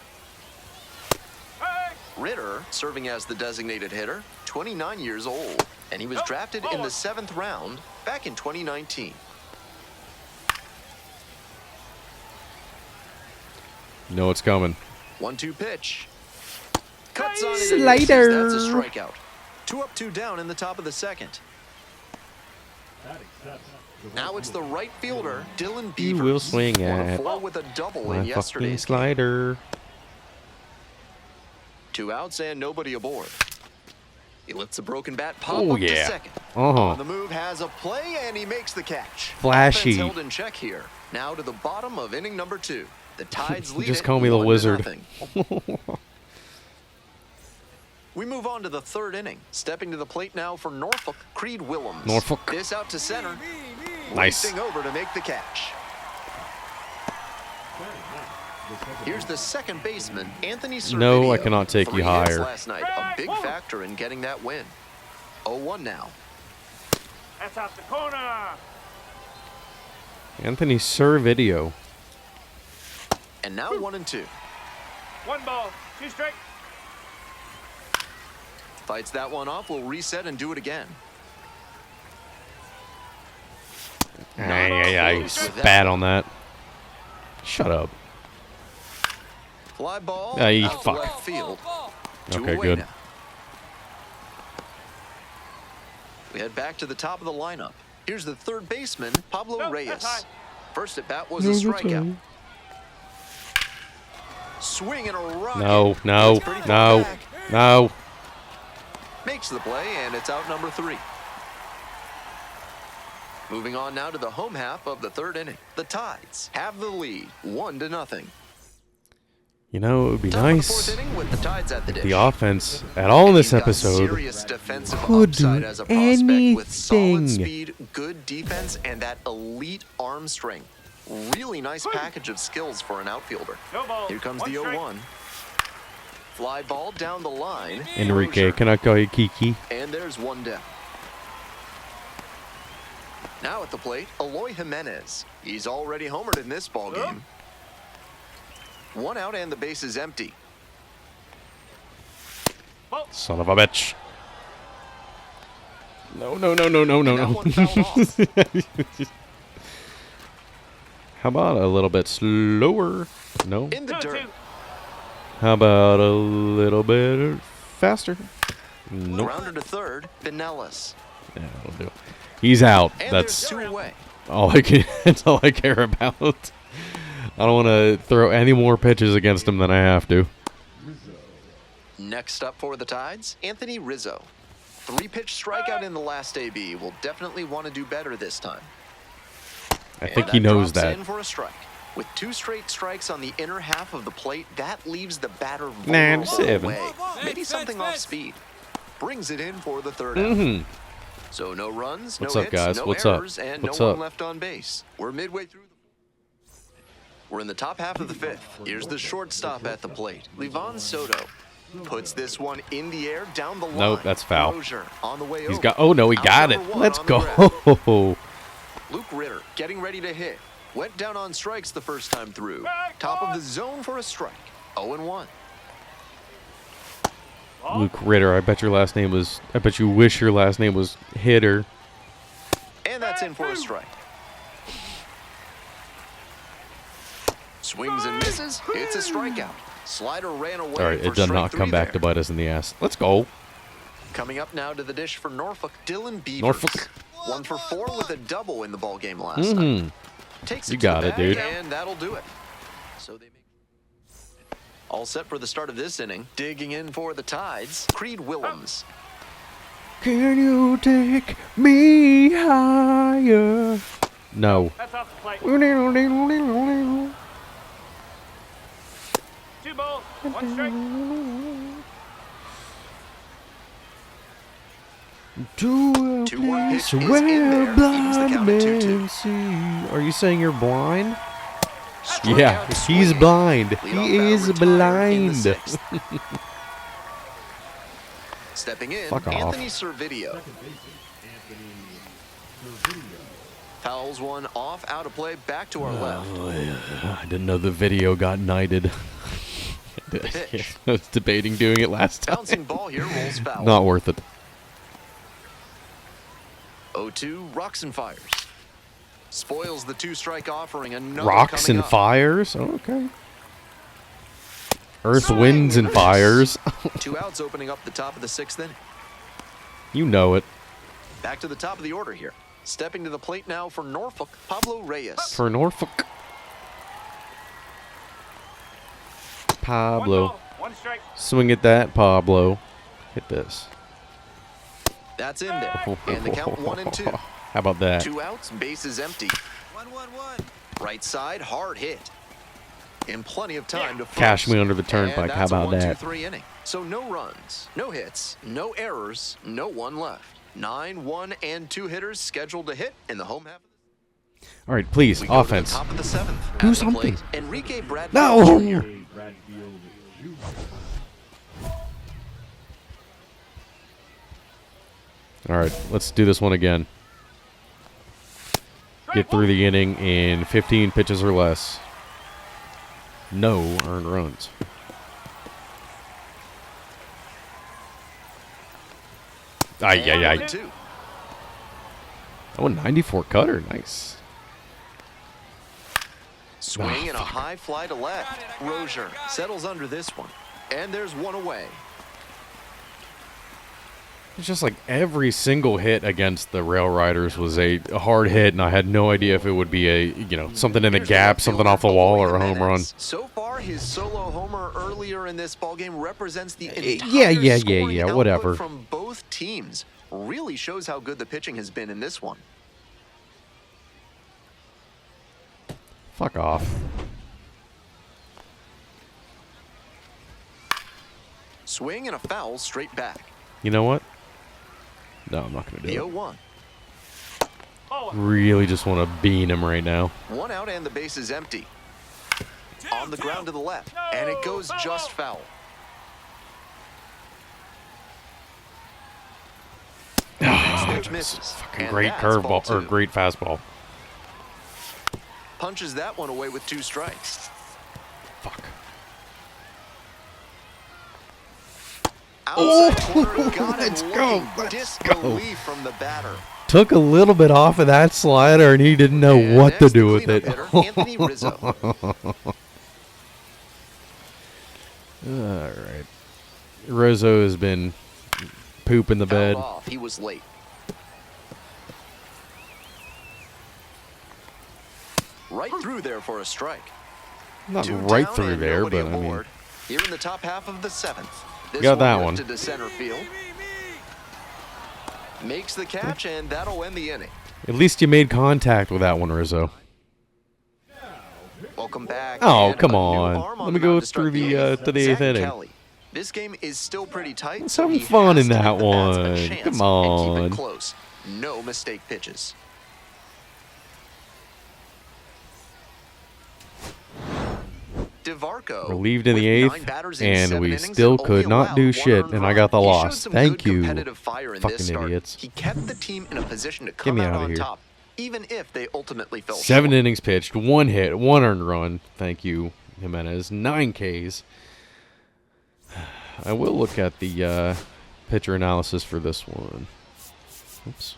[SPEAKER 2] Ritter, serving as the designated hitter, 29 years old, and he was drafted in the 7th round back in 2019.
[SPEAKER 1] You know what's coming.
[SPEAKER 2] 1-2 pitch. Cuts on it.
[SPEAKER 1] Slider.
[SPEAKER 2] That's a strikeout. 2 up, 2 down in the top of the second. Now it's the right fielder, Dylan Beavers.
[SPEAKER 1] You will swing
[SPEAKER 2] 1 of
[SPEAKER 1] at
[SPEAKER 2] 4 with a double
[SPEAKER 1] my
[SPEAKER 2] in
[SPEAKER 1] fucking
[SPEAKER 2] yesterday's game.
[SPEAKER 1] slider.
[SPEAKER 2] 2 outs and nobody aboard. He lets the broken bat pop
[SPEAKER 1] Oh,
[SPEAKER 2] up to
[SPEAKER 1] yeah.
[SPEAKER 2] second.
[SPEAKER 1] Uh-huh.
[SPEAKER 2] On the move, has a play, and he makes the catch.
[SPEAKER 1] Flashy.
[SPEAKER 2] Offense held in check here. Now to the bottom of inning number 2. The Tides lead
[SPEAKER 1] Just
[SPEAKER 2] it
[SPEAKER 1] call me the
[SPEAKER 2] 1-0.
[SPEAKER 1] wizard.
[SPEAKER 2] We move on to the 3rd inning. Stepping to the plate now for Norfolk, Creed Willems.
[SPEAKER 1] Norfolk.
[SPEAKER 2] This out to center.
[SPEAKER 1] Nice.
[SPEAKER 2] Racing over to make the catch. Here's the second baseman, Anthony Servideo.
[SPEAKER 1] No, I cannot take
[SPEAKER 2] 3
[SPEAKER 1] you
[SPEAKER 2] hits
[SPEAKER 1] higher.
[SPEAKER 2] last night, a big factor in getting that win. 0-1 now.
[SPEAKER 3] That's out the corner.
[SPEAKER 1] Anthony Servideo.
[SPEAKER 2] And now 1-2.
[SPEAKER 3] 1 ball, 2 strike.
[SPEAKER 2] Fights that one off, will reset and do it again.
[SPEAKER 1] I spat on that. Shut up.
[SPEAKER 2] Fly ball
[SPEAKER 1] Ay,
[SPEAKER 2] out to
[SPEAKER 1] fuck.
[SPEAKER 2] left field. 2
[SPEAKER 1] Okay,
[SPEAKER 2] away
[SPEAKER 1] good.
[SPEAKER 2] now. We head back to the top of the lineup. Here's the 3rd baseman, Pablo
[SPEAKER 3] No,
[SPEAKER 2] Reyes.
[SPEAKER 3] that's high.
[SPEAKER 2] First at bat was a strikeout. Swing and a rocket.
[SPEAKER 1] No,
[SPEAKER 2] It's
[SPEAKER 1] no,
[SPEAKER 2] pretty far
[SPEAKER 1] no,
[SPEAKER 2] back.
[SPEAKER 1] no.
[SPEAKER 2] Makes the play, and it's out number 3. Moving on now to the home half of the 3rd inning. The Tides have the lead, 1-0.
[SPEAKER 1] You know, it would be
[SPEAKER 2] Top of the
[SPEAKER 1] nice
[SPEAKER 2] 4th inning with the Tides at the dish.
[SPEAKER 1] the offense at all in this
[SPEAKER 2] He's got
[SPEAKER 1] episode
[SPEAKER 2] serious defensive
[SPEAKER 1] could do
[SPEAKER 2] upside as a prospect with solid
[SPEAKER 1] anything.
[SPEAKER 2] speed, good defense, and that elite arm strength. Really nice package of skills for an outfielder.
[SPEAKER 3] No ball.
[SPEAKER 2] Here comes
[SPEAKER 3] 1
[SPEAKER 2] the
[SPEAKER 3] strike.
[SPEAKER 2] 0-1. Fly ball down the line.
[SPEAKER 1] Enrique,
[SPEAKER 2] Rozier.
[SPEAKER 1] can I call you Kiki?
[SPEAKER 2] And there's 1 down. Now at the plate, Eloy Jimenez. He's already homered in this ball game. 1 out and the base is empty.
[SPEAKER 1] Son of a bitch. No, no, no, no, no, no,
[SPEAKER 2] And that
[SPEAKER 1] no.
[SPEAKER 2] one fouled off.
[SPEAKER 1] How about a little bit slower? No.
[SPEAKER 2] In the dirt.
[SPEAKER 3] 2-2.
[SPEAKER 1] How about a little bit faster? Nope.
[SPEAKER 2] Grounder to third, Pinellas.
[SPEAKER 1] Yeah, that'll do. He's out.
[SPEAKER 2] And
[SPEAKER 1] That's
[SPEAKER 2] there's 2 away.
[SPEAKER 1] all I can. That's all I care about. I don't want to throw any more pitches against him than I have to.
[SPEAKER 2] Next up for the Tides, Anthony Rizzo. 3-pitch strikeout in the last AB. Will definitely want to do better this time.
[SPEAKER 1] I think
[SPEAKER 2] And
[SPEAKER 1] he knows
[SPEAKER 2] drops
[SPEAKER 1] that.
[SPEAKER 2] in for a strike. With 2 straight strikes on the inner half of the plate, that leaves the batter
[SPEAKER 1] Nah,
[SPEAKER 2] vulnerable
[SPEAKER 1] 7.
[SPEAKER 2] away. Maybe something off speed. Brings it in for the 3rd out.
[SPEAKER 1] Mm-hmm.
[SPEAKER 2] So no runs,
[SPEAKER 1] What's
[SPEAKER 2] no
[SPEAKER 1] up,
[SPEAKER 2] hits,
[SPEAKER 1] guys?
[SPEAKER 2] no
[SPEAKER 1] What's up?
[SPEAKER 2] errors, and
[SPEAKER 1] What's
[SPEAKER 2] no
[SPEAKER 1] up?
[SPEAKER 2] one left on base. We're midway through We're in the top half of the 5th. Here's the shortstop at the plate, Livan Soto. Puts this one in the air down the line.
[SPEAKER 1] Nope, that's foul.
[SPEAKER 2] Rozier on the way
[SPEAKER 1] He's
[SPEAKER 2] over.
[SPEAKER 1] got. Oh no, he
[SPEAKER 2] Out
[SPEAKER 1] got it.
[SPEAKER 2] number 1
[SPEAKER 1] Let's
[SPEAKER 2] on the ground.
[SPEAKER 1] go.
[SPEAKER 2] Luke Ritter getting ready to hit. Went down on strikes the first time through. Top of the zone for a strike. 0-1.
[SPEAKER 1] Luke Ritter. I bet your last name was. I bet you wish your last name was Hitter.
[SPEAKER 2] And that's in for a strike. Swings and misses. It's a strikeout. Slider ran away.
[SPEAKER 1] All right,
[SPEAKER 2] for
[SPEAKER 1] it did
[SPEAKER 2] strike
[SPEAKER 1] not
[SPEAKER 2] 3
[SPEAKER 1] come back
[SPEAKER 2] there.
[SPEAKER 1] to bite us in the ass. Let's go.
[SPEAKER 2] Coming up now to the dish for Norfolk, Dylan Beavers.
[SPEAKER 1] Norfolk.
[SPEAKER 2] 1 for 4 with a double in the ball game last
[SPEAKER 1] Mm-hmm.
[SPEAKER 2] night. Takes
[SPEAKER 1] You
[SPEAKER 2] it to
[SPEAKER 1] got
[SPEAKER 2] the
[SPEAKER 1] it,
[SPEAKER 2] bag,
[SPEAKER 1] dude.
[SPEAKER 2] And that'll do it. So they make all set for the start of this inning. Digging in for the Tides, Creed Willems.
[SPEAKER 1] Can you take me higher? No.
[SPEAKER 3] That's off the plate. 2 balls, 1 strike.
[SPEAKER 1] To a
[SPEAKER 2] 2-1
[SPEAKER 1] place
[SPEAKER 2] pitch is in
[SPEAKER 1] where
[SPEAKER 2] there. Evens the
[SPEAKER 1] blind
[SPEAKER 2] count at 2-2.
[SPEAKER 1] men see. Are you saying you're blind? Yeah, he's blind. He is blind.
[SPEAKER 2] Stepping in,
[SPEAKER 1] Fuck off.
[SPEAKER 2] Anthony Servideo.
[SPEAKER 4] Second baseman, Anthony Servideo.
[SPEAKER 2] Fouls one off, out of play, back to our left.
[SPEAKER 1] I didn't know the video got knighted.
[SPEAKER 2] pitch.
[SPEAKER 1] I was debating doing it last time.
[SPEAKER 2] Bouncing ball here, rolls foul.
[SPEAKER 1] Not worth it.
[SPEAKER 2] 0-2, rocks and fires. Spoils the two-strike offering. Another
[SPEAKER 1] Rocks
[SPEAKER 2] coming
[SPEAKER 1] and
[SPEAKER 2] up.
[SPEAKER 1] fires? Oh, okay. Earth, winds, and fires.
[SPEAKER 2] 2 outs opening up the top of the 6th inning.
[SPEAKER 1] You know it.
[SPEAKER 2] Back to the top of the order here. Stepping to the plate now for Norfolk, Pablo Reyes.
[SPEAKER 1] For Norfolk.
[SPEAKER 3] One
[SPEAKER 1] Pablo.
[SPEAKER 3] ball, 1 strike.
[SPEAKER 1] Swing at that, Pablo. Hit this.
[SPEAKER 2] That's in there. And the count 1-2.
[SPEAKER 1] How about that?
[SPEAKER 2] 2 outs, bases empty.
[SPEAKER 5] 1-1-1.
[SPEAKER 2] Right side, hard hit. In plenty of time to first.
[SPEAKER 1] Cash me under the
[SPEAKER 2] And
[SPEAKER 1] turnpike. How
[SPEAKER 2] that's a
[SPEAKER 1] about that?
[SPEAKER 2] 1-2-3 inning. So no runs, no hits, no errors, no one left. 9, 1, and 2 hitters scheduled to hit in the home half.
[SPEAKER 1] All right, please.
[SPEAKER 2] We go to
[SPEAKER 1] Offense.
[SPEAKER 2] the top of the 7th.
[SPEAKER 1] Do
[SPEAKER 2] At the
[SPEAKER 1] something.
[SPEAKER 2] plate, Enrique Bradfield
[SPEAKER 1] No.
[SPEAKER 2] Jr.
[SPEAKER 4] A. Bradfield Jr.
[SPEAKER 1] All right, let's do this one again. Get through the inning in 15 pitches or less. No earned runs. Ay, ay, ay.
[SPEAKER 2] 2.
[SPEAKER 1] Oh, 94 cutter. Nice.
[SPEAKER 2] Swing and a high fly to left. Rozier settles under this one. And there's one away.
[SPEAKER 1] It's just like every single hit against the Rail Riders was a hard hit, and I had no idea if it would be a, something in the
[SPEAKER 2] Here's
[SPEAKER 1] gap,
[SPEAKER 2] left
[SPEAKER 1] something
[SPEAKER 2] fielder
[SPEAKER 1] off the wall, or a
[SPEAKER 2] Jimenez.
[SPEAKER 1] home run.
[SPEAKER 2] So far, his solo homer earlier in this ballgame represents the entire
[SPEAKER 1] yeah,
[SPEAKER 2] scoring output
[SPEAKER 1] whatever.
[SPEAKER 2] from both teams. Really shows how good the pitching has been in this one.
[SPEAKER 1] Fuck off.
[SPEAKER 2] Swing and a foul straight back.
[SPEAKER 1] You know what? No, I'm not going to
[SPEAKER 2] The
[SPEAKER 1] do it.
[SPEAKER 2] 0-1.
[SPEAKER 1] Really just want to bean him right now.
[SPEAKER 2] 1 out and the base is empty. On the ground to the left, and it goes just foul. Switch misses.
[SPEAKER 1] Fucking
[SPEAKER 2] And
[SPEAKER 1] great
[SPEAKER 2] that's ball
[SPEAKER 1] curveball, or
[SPEAKER 2] 2.
[SPEAKER 1] great fastball.
[SPEAKER 2] Punches that one away with 2 strikes.
[SPEAKER 1] Fuck.
[SPEAKER 2] Outside corner, got him
[SPEAKER 1] let's go,
[SPEAKER 2] looking.
[SPEAKER 1] let's go.
[SPEAKER 2] Disbelief from the batter.
[SPEAKER 1] Took a little bit off of that slider, and he didn't know
[SPEAKER 2] And
[SPEAKER 1] what to
[SPEAKER 2] next,
[SPEAKER 1] do
[SPEAKER 2] the
[SPEAKER 1] with it.
[SPEAKER 2] cleanup hitter, Anthony Rizzo.
[SPEAKER 1] All right. Rizzo has been pooping the bed.
[SPEAKER 2] Fouled off. He was late. Right through there for a strike.
[SPEAKER 1] Not
[SPEAKER 2] 2
[SPEAKER 1] right
[SPEAKER 2] down
[SPEAKER 1] through
[SPEAKER 2] and
[SPEAKER 1] there,
[SPEAKER 2] nobody
[SPEAKER 1] but I mean,
[SPEAKER 2] aboard. Here in the top half of the 7th. This
[SPEAKER 1] Got that
[SPEAKER 2] lifted
[SPEAKER 1] one.
[SPEAKER 2] to center field. Makes the catch, and that'll end the inning.
[SPEAKER 1] at least you made contact with that one, Rizzo.
[SPEAKER 2] Welcome back.
[SPEAKER 1] Oh,
[SPEAKER 2] and
[SPEAKER 1] come
[SPEAKER 2] a new
[SPEAKER 1] on.
[SPEAKER 2] arm
[SPEAKER 1] Let me
[SPEAKER 2] the
[SPEAKER 1] go
[SPEAKER 2] mound to start
[SPEAKER 1] through the,
[SPEAKER 2] eighth.
[SPEAKER 1] to the
[SPEAKER 2] Zach
[SPEAKER 1] eighth inning.
[SPEAKER 2] Kelly. This game is still pretty tight.
[SPEAKER 1] Let's
[SPEAKER 2] so
[SPEAKER 1] have
[SPEAKER 2] he
[SPEAKER 1] fun
[SPEAKER 2] has
[SPEAKER 1] in
[SPEAKER 2] to give
[SPEAKER 1] that
[SPEAKER 2] the bats a
[SPEAKER 1] one.
[SPEAKER 2] chance
[SPEAKER 1] Come
[SPEAKER 2] and
[SPEAKER 1] on.
[SPEAKER 2] keep it close. No mistake pitches. DeVarco.
[SPEAKER 1] Relieved in the
[SPEAKER 2] with 9
[SPEAKER 1] eighth,
[SPEAKER 2] batters in
[SPEAKER 1] and
[SPEAKER 2] 7
[SPEAKER 1] we
[SPEAKER 2] innings
[SPEAKER 1] still
[SPEAKER 2] and
[SPEAKER 1] could
[SPEAKER 2] only
[SPEAKER 1] not
[SPEAKER 2] allowed
[SPEAKER 1] do
[SPEAKER 2] 1
[SPEAKER 1] shit,
[SPEAKER 2] earned
[SPEAKER 1] and I
[SPEAKER 2] run.
[SPEAKER 1] got the
[SPEAKER 2] He showed
[SPEAKER 1] loss.
[SPEAKER 2] some
[SPEAKER 1] Thank
[SPEAKER 2] good
[SPEAKER 1] you.
[SPEAKER 2] competitive fire in
[SPEAKER 1] Fucking
[SPEAKER 2] this start.
[SPEAKER 1] idiots.
[SPEAKER 2] He kept the team in a position to
[SPEAKER 1] Get
[SPEAKER 2] come
[SPEAKER 1] me
[SPEAKER 2] out
[SPEAKER 1] outta
[SPEAKER 2] on
[SPEAKER 1] here.
[SPEAKER 2] top, even if they ultimately fell
[SPEAKER 1] 7
[SPEAKER 2] short.
[SPEAKER 1] innings pitched, 1 hit, 1 earned run. Thank you, Jimenez. 9 Ks. I will look at the pitcher analysis for this one. Oops.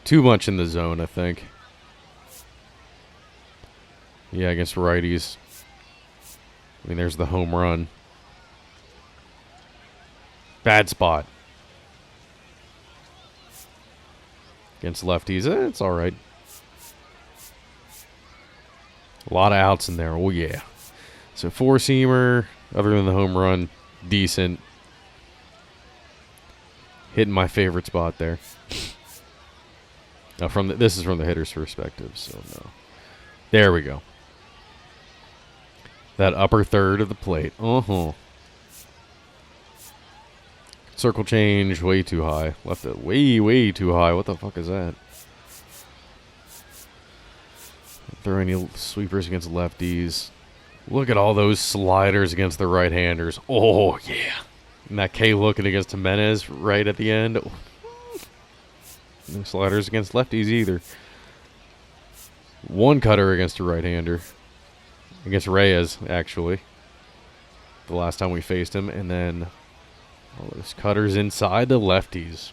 [SPEAKER 1] Too much in the zone, I think. Yeah, against righties. I mean, there's the home run. Bad spot. Against lefties, it's all right. A lot of outs in there. Oh, yeah. So, four-seamer, other than the home run, decent. Hitting my favorite spot there. Now, this is from the hitter's perspective, so no. There we go. That upper third of the plate. Uh-huh. Circle change, way too high. Left it way, way too high. What the fuck is that? throw any sweepers against lefties. Look at all those sliders against the right-handers. Oh, yeah. And that K looking against Jimenez right at the end. No sliders against lefties either. One cutter against a right-hander. Against Reyes, actually. The last time we faced him. And then all those cutters inside the lefties.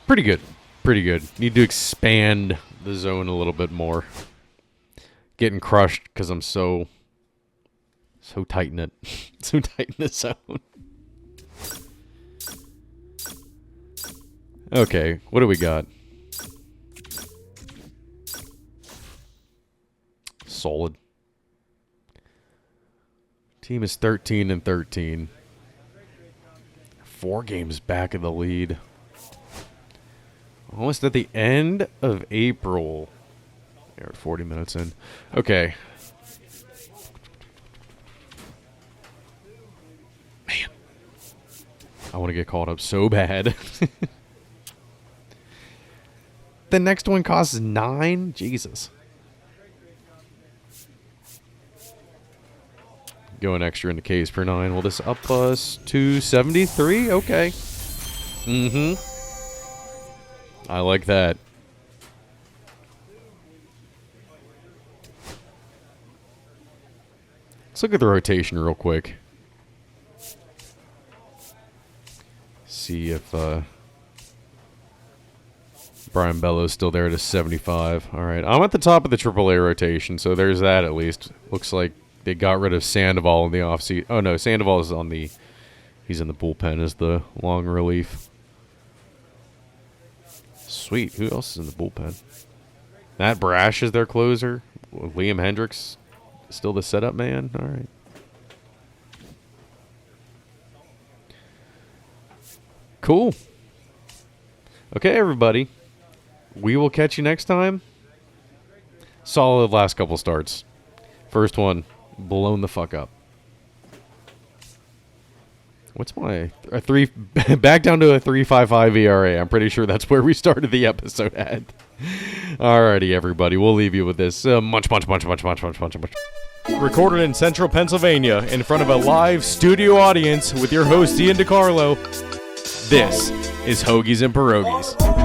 [SPEAKER 1] Pretty good. Pretty good. Need to expand the zone a little bit more. Getting crushed because I'm so tight in it. So tight in the zone. Okay, what do we got? Solid. Team is 13-13. 4 games back of the lead. Almost at the end of April. We're 40 minutes in. Okay. Man. I want to get caught up so bad. The next one costs 9? Jesus. Going extra in the case for 9. Will this up us to 73? Okay. Mm-hmm. I like that. Let's look at the rotation real quick. See if Brian Bellows still there to 75. All right, I'm at the top of the AAA rotation, so there's that at least. Looks like they got rid of Sandoval in the offseason. Oh no, Sandoval is on the. He's in the bullpen as the long relief. Sweet. Who else is in the bullpen? Matt Brash is their closer. Liam Hendricks still the setup man. All right. Cool. Okay, everybody. We will catch you next time. Solid last couple starts. First one, blown the fuck up. What's my a 3 back down to a 3.55 ERA? I'm pretty sure that's where we started the episode at. Alrighty, everybody, we'll leave you with this. Munch. Recorded in Central Pennsylvania in front of a live studio audience with your host Ian DiCarlo. This is Hoagies and Pierogis.